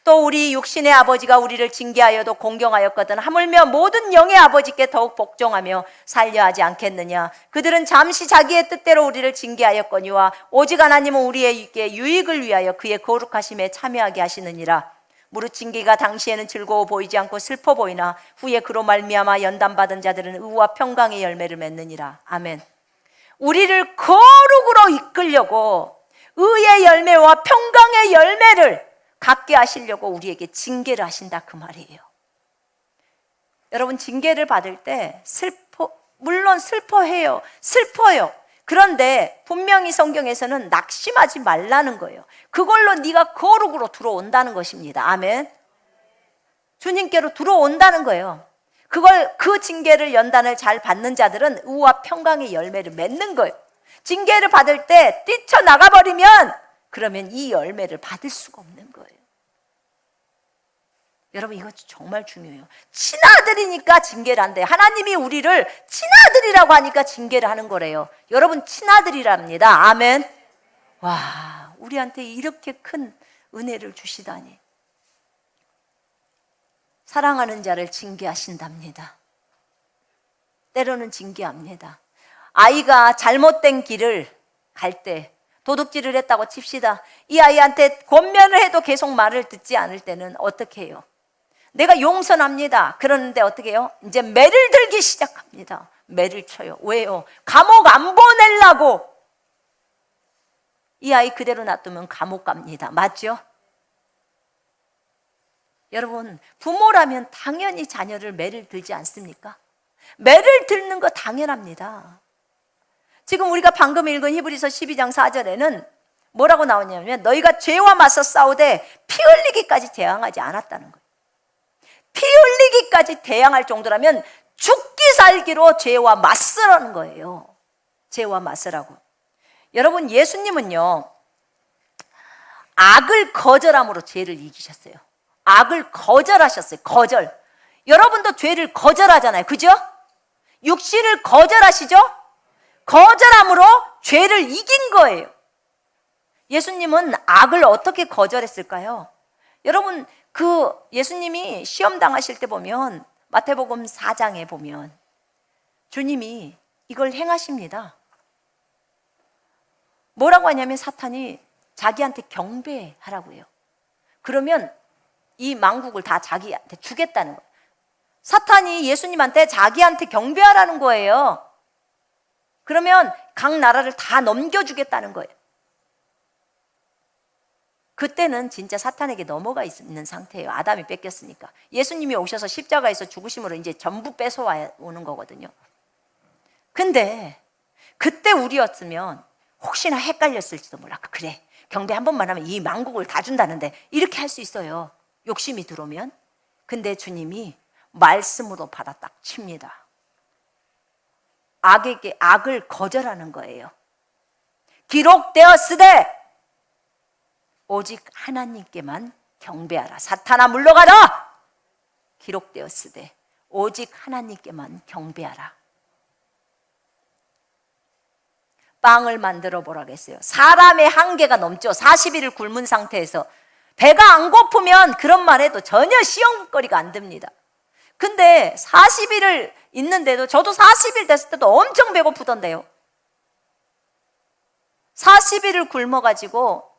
또 우리 육신의 아버지가 우리를 징계하여도 공경하였거든 하물며 모든 영의 아버지께 더욱 복종하며 살려 하지 않겠느냐. 그들은 잠시 자기의 뜻대로 우리를 징계하였거니와 오직 하나님은 우리에게 유익을 위하여 그의 거룩하심에 참여하게 하시느니라. 무릇 징계가 당시에는 즐거워 보이지 않고 슬퍼 보이나 후에 그로 말미암아 연단받은 자들은 의와 평강의 열매를 맺느니라. 아멘. 우리를 거룩으로 이끌려고 의의 열매와 평강의 열매를 갖게 하시려고 우리에게 징계를 하신다, 그 말이에요. 여러분, 징계를 받을 때 물론 슬퍼요. 그런데 분명히 성경에서는 낙심하지 말라는 거예요. 그걸로 네가 거룩으로 들어온다는 것입니다. 아멘. 주님께로 들어온다는 거예요. 그 징계를 연단을 잘 받는 자들은 의와 평강의 열매를 맺는 거예요. 징계를 받을 때 뛰쳐나가 버리면 그러면 이 열매를 받을 수가 없는 거예요. 여러분, 이거 정말 중요해요. 친아들이니까 징계를 한대요. 하나님이 우리를 친아들이라고 하니까 징계를 하는 거래요. 여러분, 친아들이랍니다. 아멘. 와, 우리한테 이렇게 큰 은혜를 주시다니. 사랑하는 자를 징계하신답니다. 때로는 징계합니다. 아이가 잘못된 길을 갈 때 도둑질을 했다고 칩시다. 이 아이한테 권면을 해도 계속 말을 듣지 않을 때는 어떻게 해요? 내가 용서합니다. 그러는데 어떻게 해요? 이제 매를 들기 시작합니다. 매를 쳐요. 왜요? 감옥 안 보내려고. 이 아이 그대로 놔두면 감옥 갑니다. 맞죠? 여러분, 부모라면 당연히 자녀를 매를 들지 않습니까? 매를 들는 거 당연합니다. 지금 우리가 방금 읽은 히브리서 12장 4절에는 뭐라고 나오냐면 너희가 죄와 맞서 싸우되 피 흘리기까지 대항하지 않았다는 거예요. 피 흘리기까지 대항할 정도라면 죽기 살기로 죄와 맞서라는 거예요. 죄와 맞서라고. 여러분, 예수님은요, 악을 거절함으로 죄를 이기셨어요. 악을 거절하셨어요. 거절. 여러분도 죄를 거절하잖아요. 그죠? 육신을 거절하시죠? 거절함으로 죄를 이긴 거예요. 예수님은 악을 어떻게 거절했을까요? 여러분, 그 예수님이 시험 당하실 때 보면 마태복음 4장에 보면 주님이 이걸 행하십니다. 뭐라고 하냐면 사탄이 자기한테 경배하라고 해요. 그러면 이 만국을 다 자기한테 주겠다는 거예요. 사탄이 예수님한테 자기한테 경배하라는 거예요. 그러면 각 나라를 다 넘겨주겠다는 거예요. 그때는 진짜 사탄에게 넘어가 있는 상태예요. 아담이 뺏겼으니까. 예수님이 오셔서 십자가에서 죽으심으로 이제 전부 뺏어와 오는 거거든요. 근데 그때 우리였으면 혹시나 헷갈렸을지도 몰라. 그래, 경배 한 번만 하면 이 만국을 다 준다는데 이렇게 할 수 있어요. 욕심이 들어오면. 근데 주님이 말씀으로 받아 딱 칩니다. 악에게 악을 거절하는 거예요. 기록되었으되 오직 하나님께만 경배하라. 사탄아 물러가라. 기록되었으되 오직 하나님께만 경배하라. 빵을 만들어 보라겠어요. 사람의 한계가 넘죠. 40일을 굶은 상태에서 배가 안 고프면 그런 말 해도 전혀 시험거리가 안 됩니다. 근데 40일을 있는데도, 저도 40일 됐을 때도 엄청 배고프던데요. 40일을 굶어가지고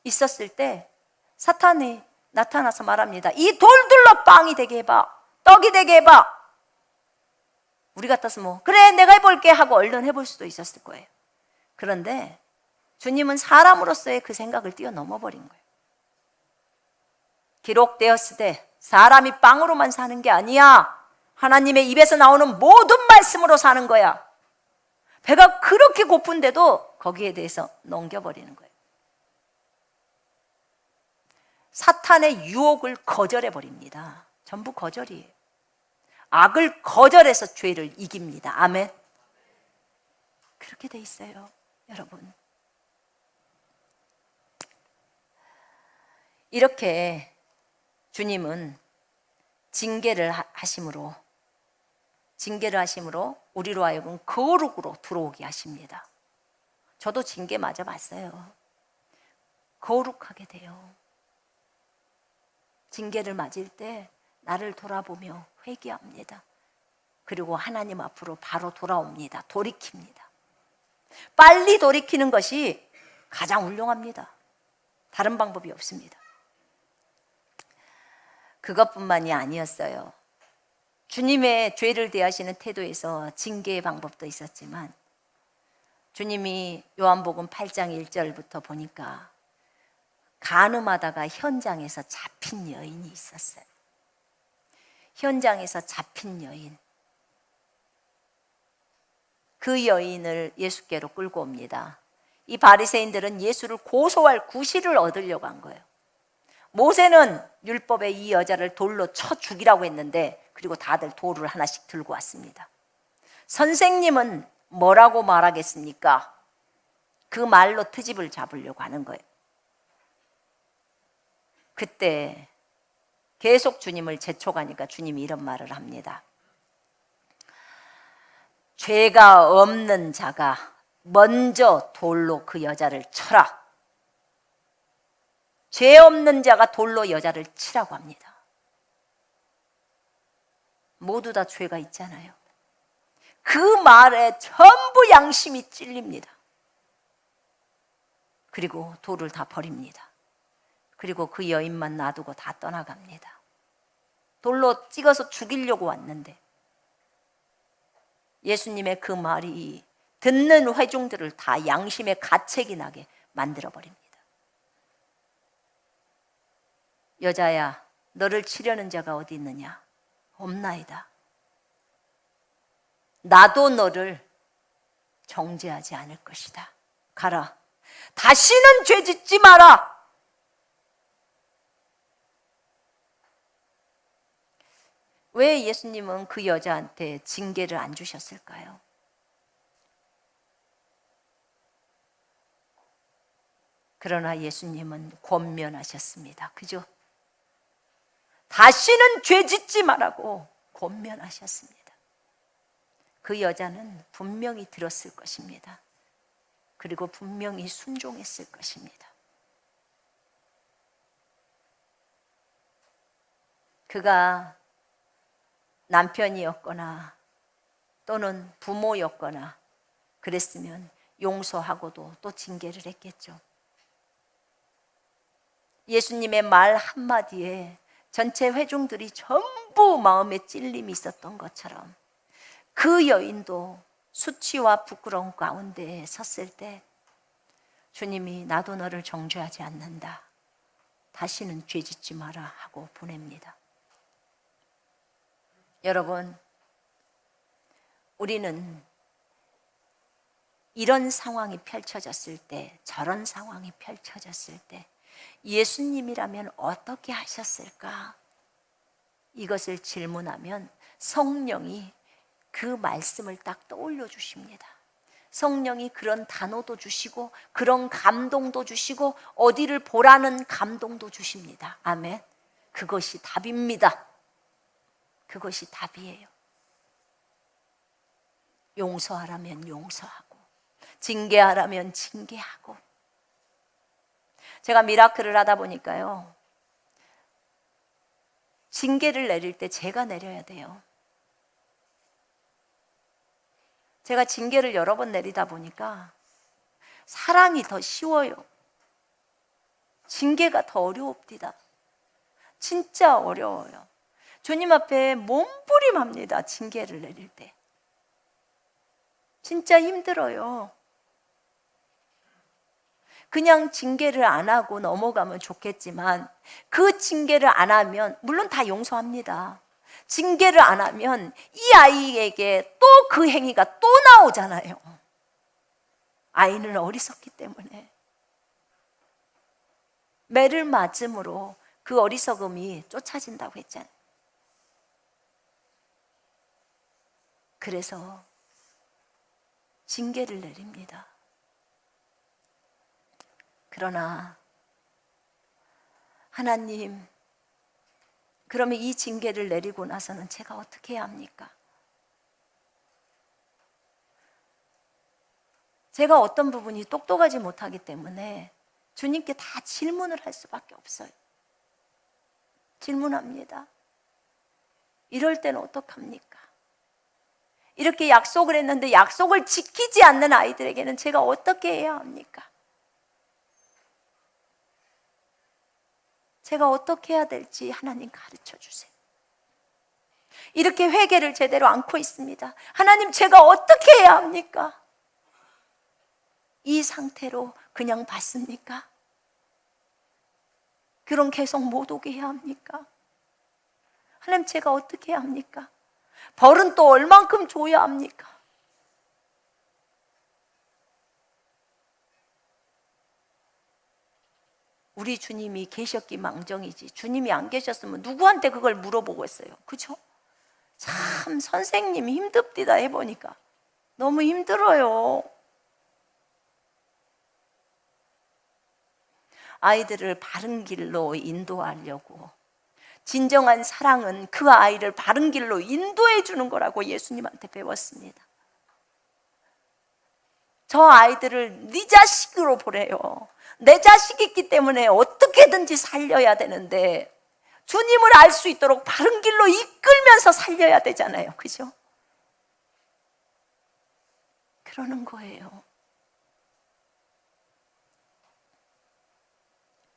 있었을 때 사탄이 나타나서 말합니다. 이 돌들로 빵이 되게 해봐. 떡이 되게 해봐. 우리 같았으면 그래 내가 해볼게 하고 얼른 해볼 수도 있었을 거예요. 그런데 주님은 사람으로서의 그 생각을 뛰어넘어 버린 거예요. 기록되었으되 사람이 빵으로만 사는 게 아니야. 하나님의 입에서 나오는 모든 말씀으로 사는 거야. 배가 그렇게 고픈데도 거기에 대해서 넘겨버리는 거예요. 사탄의 유혹을 거절해버립니다. 전부 거절이에요. 악을 거절해서 죄를 이깁니다. 아멘. 그렇게 돼 있어요, 여러분. 이렇게 주님은 징계를 하심으로 우리로 하여금 거룩으로 들어오게 하십니다. 저도 징계 맞아 봤어요. 거룩하게 돼요. 징계를 맞을 때 나를 돌아보며 회개합니다. 그리고 하나님 앞으로 바로 돌아옵니다. 돌이킵니다. 빨리 돌이키는 것이 가장 훌륭합니다. 다른 방법이 없습니다. 그것뿐만이 아니었어요. 주님의 죄를 대하시는 태도에서 징계의 방법도 있었지만 주님이 요한복음 8장 1절부터 보니까 간음하다가 현장에서 잡힌 여인이 있었어요. 현장에서 잡힌 여인. 그 여인을 예수께로 끌고 옵니다. 이 바리새인들은 예수를 고소할 구실을 얻으려고 한 거예요. 모세는 율법에 이 여자를 돌로 쳐 죽이라고 했는데 그리고 다들 돌을 하나씩 들고 왔습니다. 선생님은 뭐라고 말하겠습니까? 그 말로 트집을 잡으려고 하는 거예요. 그때 계속 주님을 재촉하니까 주님이 이런 말을 합니다. 죄가 없는 자가 먼저 돌로 그 여자를 쳐라. 죄 없는 자가 돌로 여자를 치라고 합니다. 모두 다 죄가 있잖아요. 그 말에 전부 양심이 찔립니다. 그리고 돌을 다 버립니다. 그리고 그 여인만 놔두고 다 떠나갑니다. 돌로 찍어서 죽이려고 왔는데 예수님의 그 말이 듣는 회중들을 다 양심의 가책이 나게 만들어버립니다. 여자야, 너를 치려는 자가 어디 있느냐? 없나이다. 나도 너를 정죄하지 않을 것이다. 가라. 다시는 죄 짓지 마라. 왜 예수님은 그 여자한테 징계를 안 주셨을까요? 그러나 예수님은 권면하셨습니다. 그죠? 다시는 죄 짓지 말라고 권면하셨습니다. 그 여자는 분명히 들었을 것입니다. 그리고 분명히 순종했을 것입니다. 그가 남편이었거나 또는 부모였거나 그랬으면 용서하고도 또 징계를 했겠죠. 예수님의 말 한마디에 전체 회중들이 전부 마음에 찔림이 있었던 것처럼 그 여인도 수치와 부끄러움 가운데 섰을 때 주님이 나도 너를 정죄하지 않는다. 다시는 죄 짓지 마라 하고 보냅니다. 여러분, 우리는 이런 상황이 펼쳐졌을 때, 저런 상황이 펼쳐졌을 때 예수님이라면 어떻게 하셨을까? 이것을 질문하면 성령이 그 말씀을 딱 떠올려 주십니다. 성령이 그런 단어도 주시고 그런 감동도 주시고 어디를 보라는 감동도 주십니다. 아멘. 그것이 답입니다. 그것이 답이에요. 용서하라면 용서하고 징계하라면 징계하고. 제가 미라클을 하다 보니까요, 징계를 내릴 때 제가 내려야 돼요. 제가 징계를 여러 번 내리다 보니까 사랑이 더 쉬워요. 징계가 더 어려웁니다. 진짜 어려워요. 주님 앞에 몸부림합니다. 징계를 내릴 때 진짜 힘들어요. 그냥 징계를 안 하고 넘어가면 좋겠지만 그 징계를 안 하면, 물론 다 용서합니다. 징계를 안 하면 이 아이에게 또 그 행위가 또 나오잖아요. 아이는 어리석기 때문에 매를 맞음으로 그 어리석음이 쫓아진다고 했잖아요. 그래서 징계를 내립니다. 그러나 하나님, 그러면 이 징계를 내리고 나서는 제가 어떻게 해야 합니까? 제가 어떤 부분이 똑똑하지 못하기 때문에 주님께 다 질문을 할 수밖에 없어요. 질문합니다. 이럴 때는 어떡합니까? 이렇게 약속을 했는데 약속을 지키지 않는 아이들에게는 제가 어떻게 해야 합니까? 제가 어떻게 해야 될지 하나님 가르쳐 주세요. 이렇게 회개를 제대로 안고 있습니다. 하나님, 제가 어떻게 해야 합니까? 이 상태로 그냥 봤습니까? 그럼 계속 못 오게 해야 합니까? 하나님, 제가 어떻게 해야 합니까? 벌은 또 얼만큼 줘야 합니까? 우리 주님이 계셨기 망정이지, 주님이 안 계셨으면 누구한테 그걸 물어보겠어요. 그죠? 참 선생님이 힘듭디다 해보니까 너무 힘들어요. 아이들을 바른 길로 인도하려고, 진정한 사랑은 그 아이를 바른 길로 인도해 주는 거라고 예수님한테 배웠습니다. 저 아이들을 네 자식으로 보래요. 내 자식이기 때문에 어떻게든지 살려야 되는데 주님을 알 수 있도록 바른 길로 이끌면서 살려야 되잖아요. 그죠? 그러는 거예요.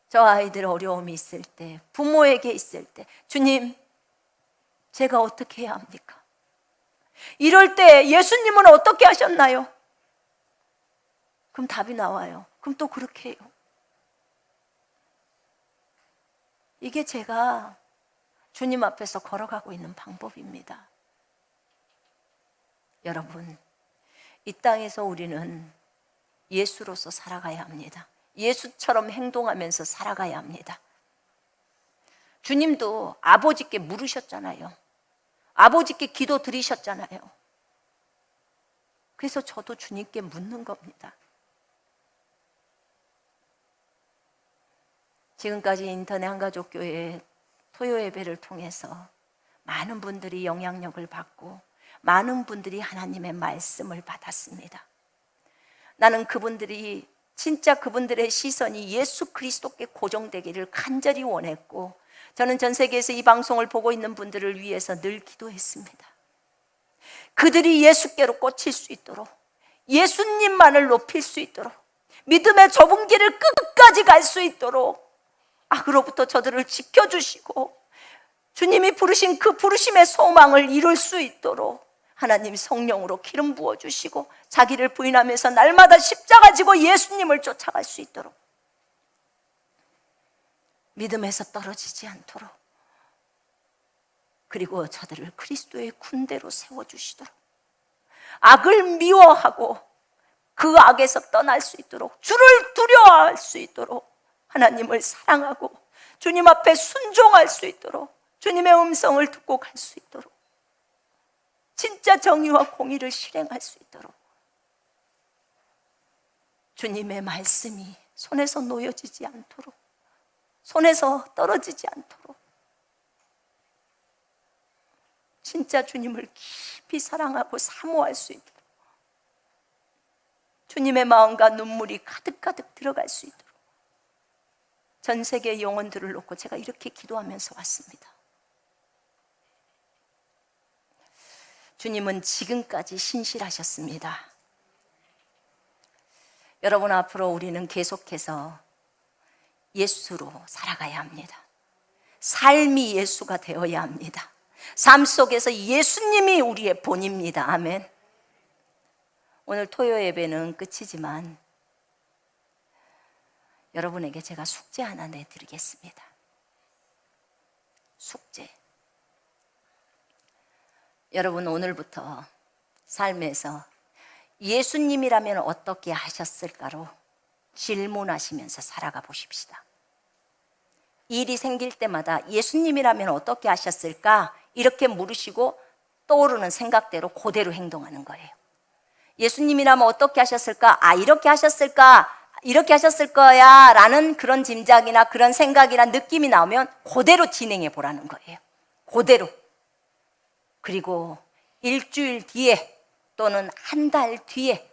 저 아이들 어려움이 있을 때, 부모에게 있을 때, 주님, 제가 어떻게 해야 합니까? 이럴 때 예수님은 어떻게 하셨나요? 그럼 답이 나와요. 그럼 또 그렇게 해요. 이게 제가 주님 앞에서 걸어가고 있는 방법입니다. 여러분, 이 땅에서 우리는 예수로서 살아가야 합니다. 예수처럼 행동하면서 살아가야 합니다. 주님도 아버지께 물으셨잖아요. 아버지께 기도 드리셨잖아요. 그래서 저도 주님께 묻는 겁니다. 지금까지 인터넷 한가족교회 토요 예배를 통해서 많은 분들이 영향력을 받고 많은 분들이 하나님의 말씀을 받았습니다. 나는 그분들이 진짜 그분들의 시선이 예수 그리스도께 고정되기를 간절히 원했고, 저는 전 세계에서 이 방송을 보고 있는 분들을 위해서 늘 기도했습니다. 그들이 예수께로 꽂힐 수 있도록, 예수님만을 높일 수 있도록, 믿음의 좁은 길을 끝까지 갈 수 있도록 악으로부터 저들을 지켜주시고 주님이 부르신 그 부르심의 소망을 이룰 수 있도록 하나님 성령으로 기름 부어주시고 자기를 부인하면서 날마다 십자가 지고 예수님을 쫓아갈 수 있도록, 믿음에서 떨어지지 않도록, 그리고 저들을 그리스도의 군대로 세워주시도록, 악을 미워하고 그 악에서 떠날 수 있도록, 주를 두려워할 수 있도록, 하나님을 사랑하고 주님 앞에 순종할 수 있도록, 주님의 음성을 듣고 갈 수 있도록, 진짜 정의와 공의를 실행할 수 있도록, 주님의 말씀이 손에서 놓여지지 않도록, 손에서 떨어지지 않도록, 진짜 주님을 깊이 사랑하고 사모할 수 있도록, 주님의 마음과 눈물이 가득가득 들어갈 수 있도록, 전 세계의 영혼들을 놓고 제가 이렇게 기도하면서 왔습니다. 주님은 지금까지 신실하셨습니다. 여러분, 앞으로 우리는 계속해서 예수로 살아가야 합니다. 삶이 예수가 되어야 합니다. 삶 속에서 예수님이 우리의 본입니다. 아멘. 오늘 토요 예배는 끝이지만 여러분에게 제가 숙제 하나 내드리겠습니다. 숙제. 여러분, 오늘부터 삶에서 예수님이라면 어떻게 하셨을까로 질문하시면서 살아가 보십시다. 일이 생길 때마다 예수님이라면 어떻게 하셨을까? 이렇게 물으시고 떠오르는 생각대로 그대로 행동하는 거예요. 예수님이라면 어떻게 하셨을까? 이렇게 하셨을까? 이렇게 하셨을 거야 라는 그런 짐작이나 그런 생각이나 느낌이 나오면 그대로 진행해 보라는 거예요. 그대로. 그리고 일주일 뒤에 또는 한 달 뒤에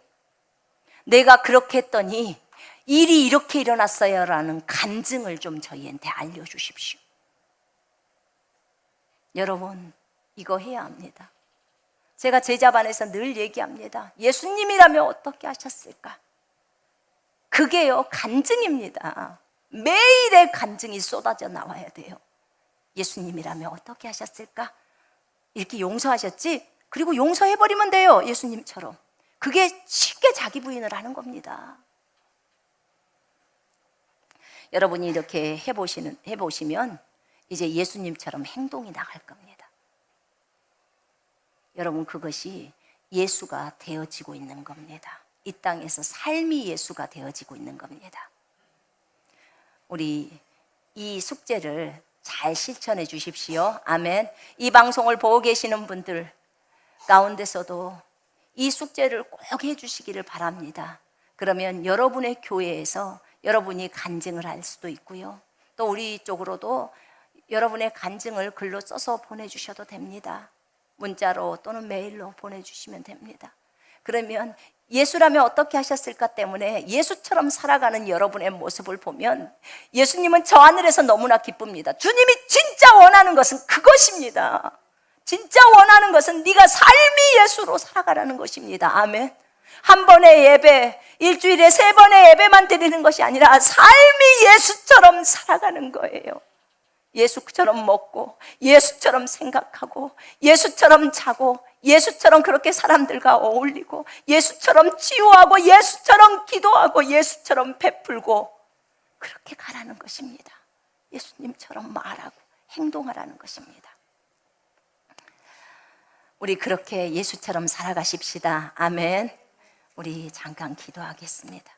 내가 그렇게 했더니 일이 이렇게 일어났어요 라는 간증을 좀 저희한테 알려주십시오. 여러분, 이거 해야 합니다. 제가 제자반에서 늘 얘기합니다. 예수님이라면 어떻게 하셨을까? 그게요, 간증입니다. 매일의 간증이 쏟아져 나와야 돼요. 예수님이라면 어떻게 하셨을까? 이렇게 용서하셨지? 그리고 용서해버리면 돼요, 예수님처럼. 그게 쉽게 자기 부인을 하는 겁니다. 여러분이 이렇게 해보시면 이제 예수님처럼 행동이 나갈 겁니다. 여러분, 그것이 예수가 되어지고 있는 겁니다. 이 땅에서 삶이 예수가 되어지고 있는 겁니다. 우리 이 숙제를 잘 실천해 주십시오. 아멘. 이 방송을 보고 계시는 분들 가운데서도 이 숙제를 꼭 해주시기를 바랍니다. 그러면 여러분의 교회에서 여러분이 간증을 할 수도 있고요. 또 우리 쪽으로도 여러분의 간증을 글로 써서 보내주셔도 됩니다. 문자로 또는 메일로 보내주시면 됩니다. 그러면 예수라면 어떻게 하셨을까 때문에 예수처럼 살아가는 여러분의 모습을 보면 예수님은 저 하늘에서 너무나 기쁩니다. 주님이 진짜 원하는 것은 그것입니다. 진짜 원하는 것은 네가 삶이 예수로 살아가라는 것입니다. 아멘. 한 번의 예배, 일주일에 3번의 예배만 드리는 것이 아니라 삶이 예수처럼 살아가는 거예요. 예수처럼 먹고, 예수처럼 생각하고, 예수처럼 자고, 예수처럼 그렇게 사람들과 어울리고, 예수처럼 치유하고, 예수처럼 기도하고, 예수처럼 베풀고, 그렇게 가라는 것입니다. 예수님처럼 말하고 행동하라는 것입니다. 우리 그렇게 예수처럼 살아가십시다. 아멘. 우리 잠깐 기도하겠습니다.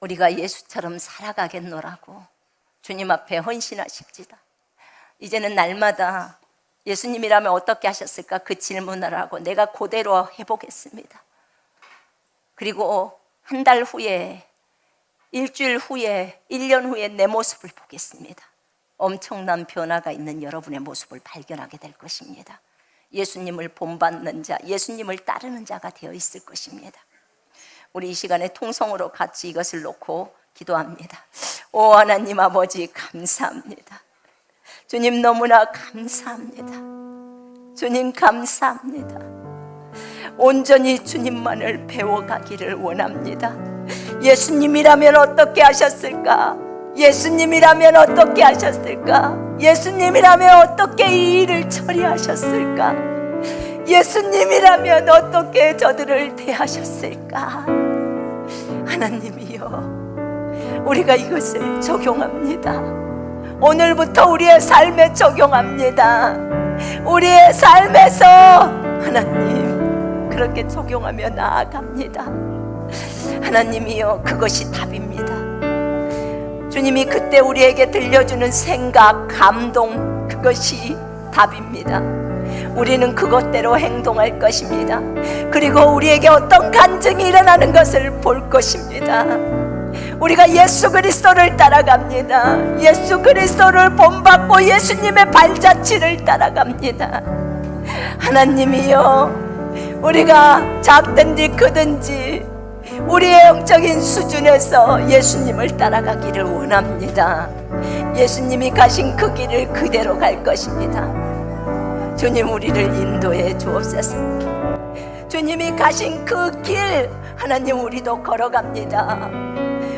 우리가 예수처럼 살아가겠노라고 주님 앞에 헌신하십시다. 이제는 날마다 예수님이라면 어떻게 하셨을까 그 질문을 하고 내가 그대로 해보겠습니다. 그리고 한 달 후에, 일주일 후에, 1년 후에 내 모습을 보겠습니다. 엄청난 변화가 있는 여러분의 모습을 발견하게 될 것입니다. 예수님을 본받는 자, 예수님을 따르는 자가 되어 있을 것입니다. 우리 이 시간에 통성으로 같이 이것을 놓고 기도합니다. 오 하나님 아버지, 감사합니다. 주님 너무나 감사합니다. 주님 감사합니다. 온전히 주님만을 배워가기를 원합니다. 예수님이라면 어떻게 하셨을까? 예수님이라면 어떻게 하셨을까? 예수님이라면 어떻게 이 일을 처리하셨을까? 예수님이라면 어떻게 저들을 대하셨을까? 하나님이여, 우리가 이것을 적용합니다. 오늘부터 우리의 삶에 적용합니다. 우리의 삶에서 하나님 그렇게 적용하며 나아갑니다. 하나님이여, 그것이 답입니다. 주님이 그때 우리에게 들려주는 생각, 감동, 그것이 답입니다. 우리는 그것대로 행동할 것입니다. 그리고 우리에게 어떤 간증이 일어나는 것을 볼 것입니다. 우리가 예수 그리스도를 따라갑니다. 예수 그리스도를 본받고 예수님의 발자취를 따라갑니다. 하나님이여, 우리가 작든지 크든지 우리의 영적인 수준에서 예수님을 따라가기를 원합니다. 예수님이 가신 그 길을 그대로 갈 것입니다. 주님, 우리를 인도해 주옵소서. 주님이 가신 그 길, 하나님 우리도 걸어갑니다.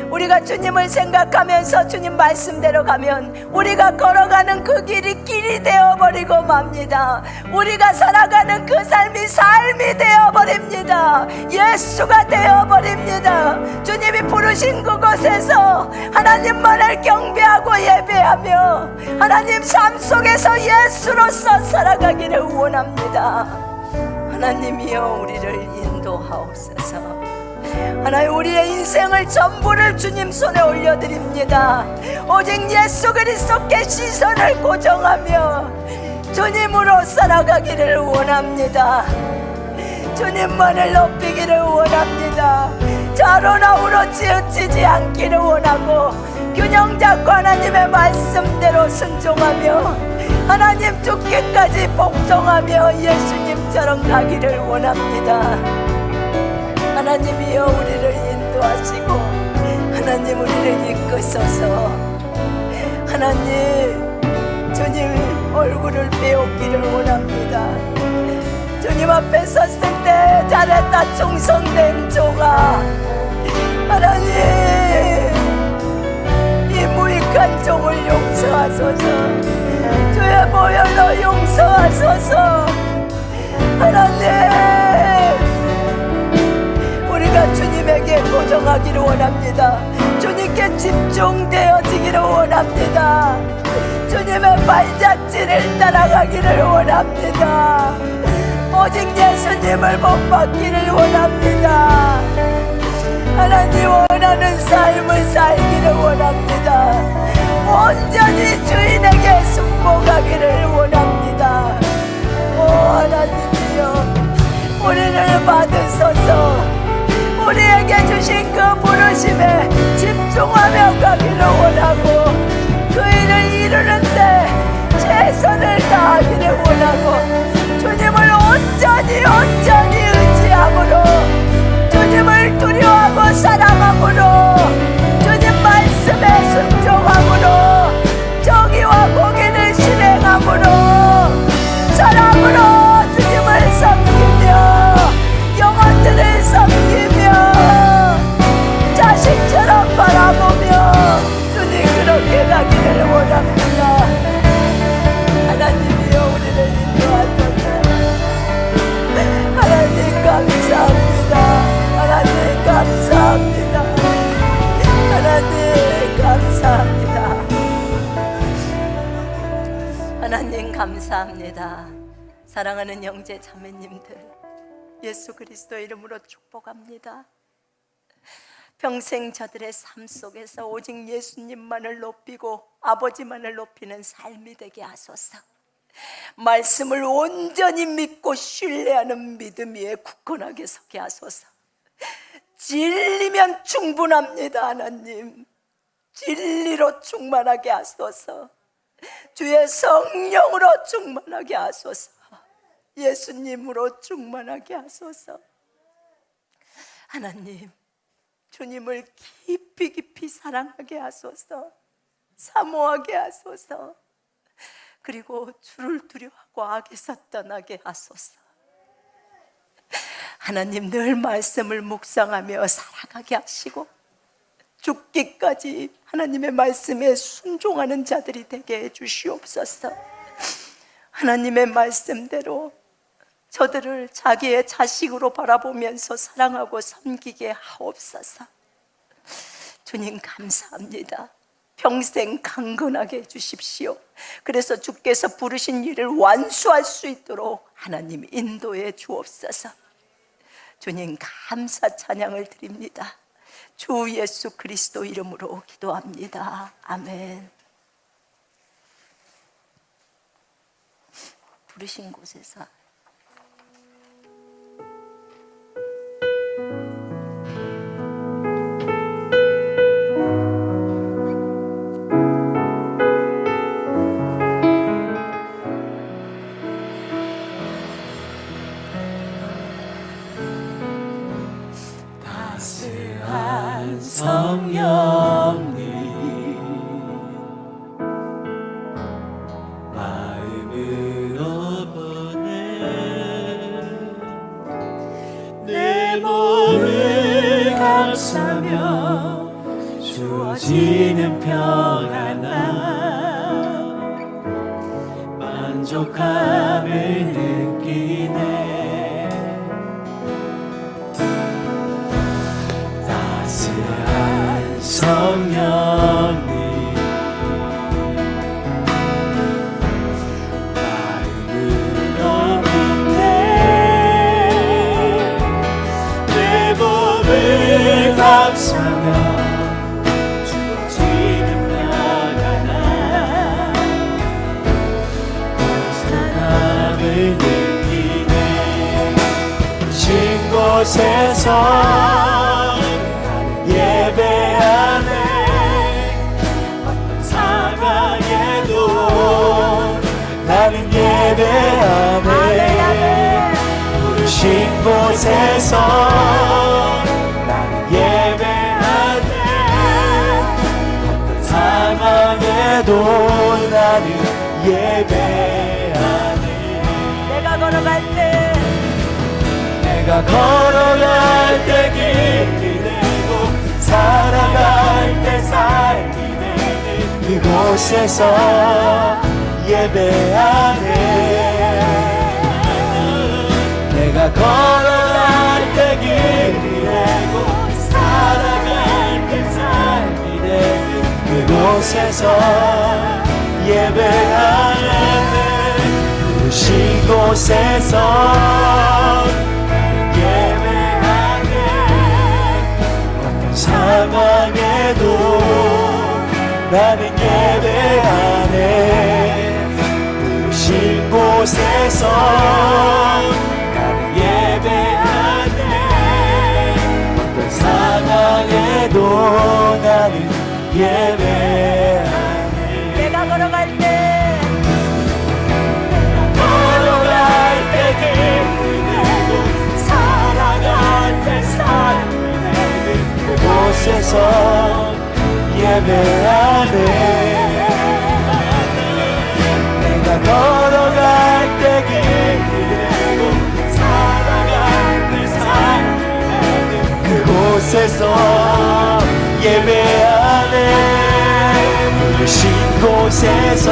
우리가 주님을 생각하면서 주님 말씀대로 가면 우리가 걸어가는 그 길이 길이 되어버리고 맙니다. 우리가 살아가는 그 삶이 삶이 되어버립니다. 예수가 되어버립니다. 주님이 부르신 그곳에서 하나님만을 경배하고 예배하며 하나님 삶 속에서 예수로서 살아가기를 원합니다. 하나님이여, 우리를 인도하옵소서. 하나님, 우리의 인생을 전부를 주님 손에 올려드립니다. 오직 예수 그리스도께 시선을 고정하며 주님으로 살아가기를 원합니다. 주님만을 높이기를 원합니다. 좌로나 우로 치우치지 않기를 원하고 균형 잡고 하나님의 말씀대로 순종하며 하나님 죽기까지 복종하며 예수님처럼 가기를 원합니다. 하나님이여, 우리를 인도하시고 하나님 우리를 이끄소서. 하나님, 주님 얼굴을 배우기를 원합니다. 주님 앞에 섰을 때 잘했다 충성된 종아, 하나님 이 무익한 종을 용서하소서. 주의 보혈로 용서하소서. 하나님, 우리가 주님에게 고정하기를 원합니다. 주님께 집중되어지기를 원합니다. 주님의 발자취를 따라가기를 원합니다. 오직 예수님을 본받기를 원합니다. 하나님 원하는 삶을 살기를 원합니다. 온전히 주인에게 순복하기를 원합니다. 오 하나님이여, 우리를 받으소서. 우리에게 주신 그 부르심에 집중하며 가기를 원하고 그 일을 이루는데 최선을 다하기를 원하고 주님을 온전히 의지함으로 주님을 두려워하고 사랑함으로 주님 말씀에 순종함으로 정의와 공의를 실행함으로 사랑으로 주님을 섬기며 영혼들을 섬기며 자식처럼 바라보며 주님 그렇게 가기를 원합니다. 하나님이여, 우리를 인도하소서. 하나님 감사합니다. 하나님 감사합니다. 하나님 감사합니다. 하나님 감사합니다. 사랑하는 형제 자매님들, 예수 그리스도의 이름으로 축복합니다. 평생 저들의 삶 속에서 오직 예수님만을 높이고 아버지만을 높이는 삶이 되게 하소서. 말씀을 온전히 믿고 신뢰하는 믿음 위에 굳건하게 서게 하소서. 진리면 충분합니다. 하나님, 진리로 충만하게 하소서. 주의 성령으로 충만하게 하소서. 예수님으로 충만하게 하소서. 하나님, 주님을 깊이 깊이 사랑하게 하소서. 사모하게 하소서. 그리고 주를 두려워하고 악에서 떠나게 하소서. 하나님, 늘 말씀을 묵상하며 살아가게 하시고 죽기까지 하나님의 말씀에 순종하는 자들이 되게 해주시옵소서. 하나님의 말씀대로 저들을 자기의 자식으로 바라보면서 사랑하고 섬기게 하옵소서. 주님 감사합니다. 평생 강건하게 해주십시오. 그래서 주께서 부르신 일을 완수할 수 있도록 하나님 인도해 주옵소서. 주님 감사 찬양을 드립니다. 주 예수 그리스도 이름으로 기도합니다. 아멘. 부르신 곳에서 따스한 성령님 마음으로 보내 내 몸을 감싸며 주어지는 평안함 만족함을 느끼네. 따스한 성령님 마음으로 보내 내 몸을 감싸며 주어지는 평안함 만족함을 느끼네. 신 곳에서 예배하네. 어떤 상황에도 나는 예배하네. 부르신 곳에서 나는 예배하네. 어떤 상황에도 나는 예배하네. 내가 걸어갈 때 내가 걸어갈 때 길이 되고 살아갈 때 삶이 되는 그곳에서 예배하네. 내가 걸어갈 때 길이 되고 살아갈 때 삶이 되는 그곳에서 예배하네. 부르신 곳에서 예배하네. 어떤 상황에도 나는 예배하네. 부르신 곳에서 나는 예배하네. 어떤 상황에도 나는 예배하네. 내가 걸어갈 때 걸어갈 때 길이 되고 살아갈 때 삶이 되는 그곳에서 예배하네. 내가 걸어갈 때 길이 되고 살아갈 때 삶이 되는 그곳에서 예배하네. 부르신 곳에서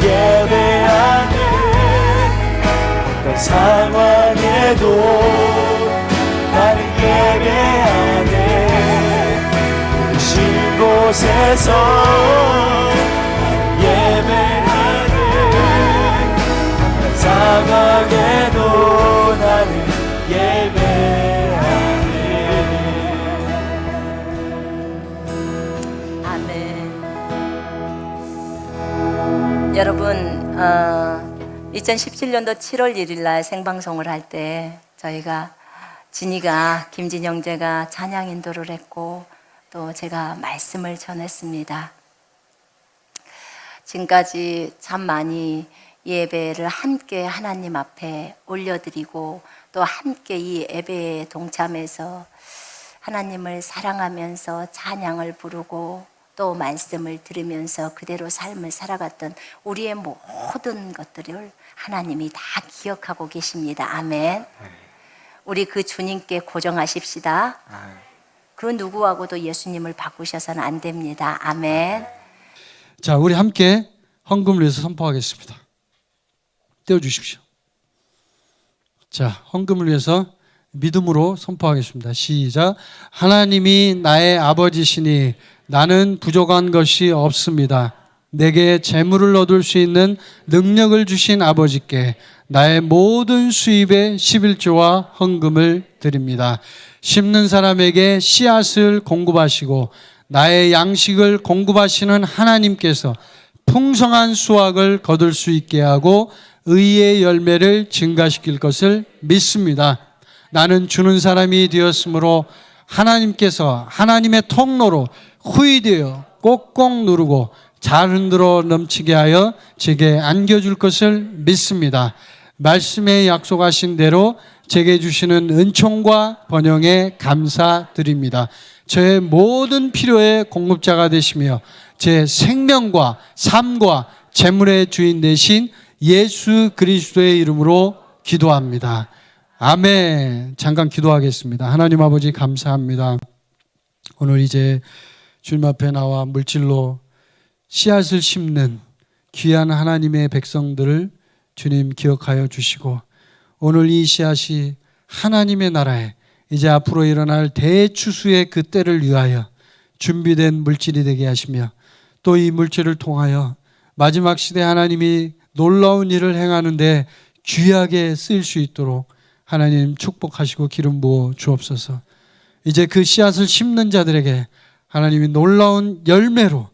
예배하네. 어떤 상황에도 나는 예배하네. 부르신 곳에서 예배하네. 아멘. 여러분, 2017년도 7월 1일 날 생방송을 할 때 저희가 진이가, 김진 형제가 찬양 인도를 했고 또 제가 말씀을 전했습니다. 지금까지 참 많이 예배를 함께 하나님 앞에 올려드리고 또 함께 이 예배에 동참해서 하나님을 사랑하면서 찬양을 부르고 또 말씀을 들으면서 그대로 삶을 살아갔던 우리의 모든 것들을 하나님이 다 기억하고 계십니다. 아멘. 우리 그 주님께 고정하십시다. 그 누구하고도 예수님을 바꾸셔서는 안 됩니다. 아멘. 자, 우리 함께 헌금을 위해서 선포하겠습니다. 떼어주십시오. 자, 헌금을 위해서 믿음으로 선포하겠습니다. 시작. 하나님이 나의 아버지시니 나는 부족한 것이 없습니다. 내게 재물을 얻을 수 있는 능력을 주신 아버지께 나의 모든 수입의 11조와 헌금을 드립니다. 심는 사람에게 씨앗을 공급하시고 나의 양식을 공급하시는 하나님께서 풍성한 수확을 거둘 수 있게 하고 의의 열매를 증가시킬 것을 믿습니다. 나는 주는 사람이 되었으므로 하나님께서 하나님의 통로로 후이되어 꼭꼭 누르고 잘 흔들어 넘치게 하여 제게 안겨줄 것을 믿습니다. 말씀에 약속하신 대로 제게 주시는 은총과 번영에 감사드립니다. 저의 모든 필요의 공급자가 되시며 제 생명과 삶과 재물의 주인 되신 예수 그리스도의 이름으로 기도합니다. 아멘. 잠깐 기도하겠습니다. 하나님 아버지 감사합니다. 오늘 이제 주님 앞에 나와 물질로 씨앗을 심는 귀한 하나님의 백성들을 주님 기억하여 주시고 오늘 이 씨앗이 하나님의 나라에 이제 앞으로 일어날 대추수의 그 때를 위하여 준비된 물질이 되게 하시며 또 이 물질을 통하여 마지막 시대 하나님이 놀라운 일을 행하는데 귀하게 쓰일 수 있도록 하나님 축복하시고 기름 부어 주옵소서. 이제 그 씨앗을 심는 자들에게 하나님이 놀라운 열매로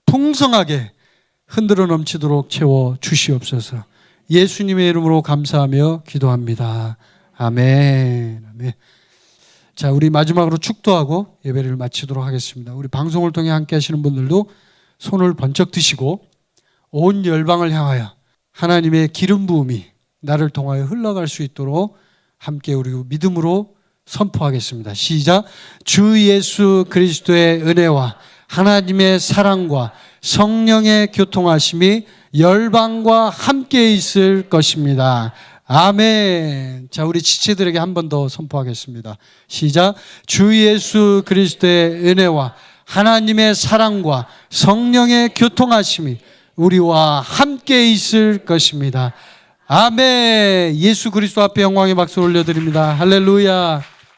풍성하게 흔들어 넘치도록 채워 주시옵소서. 예수님의 이름으로 감사하며 기도합니다. 아멘. 아멘. 자, 우리 마지막으로 축도하고 예배를 마치도록 하겠습니다. 우리 방송을 통해 함께 하시는 분들도 손을 번쩍 드시고 온 열방을 향하여 하나님의 기름 부음이 나를 통하여 흘러갈 수 있도록 함께 우리 믿음으로 선포하겠습니다. 시작. 주 예수 그리스도의 은혜와 하나님의 사랑과 성령의 교통하심이 열방과 함께 있을 것입니다. 아멘. 자, 우리 지체들에게 한 번 더 선포하겠습니다. 시작. 주 예수 그리스도의 은혜와 하나님의 사랑과 성령의 교통하심이 우리와 함께 있을 것입니다. 아멘. 예수 그리스도 앞에 영광의 박수 올려드립니다. 할렐루야.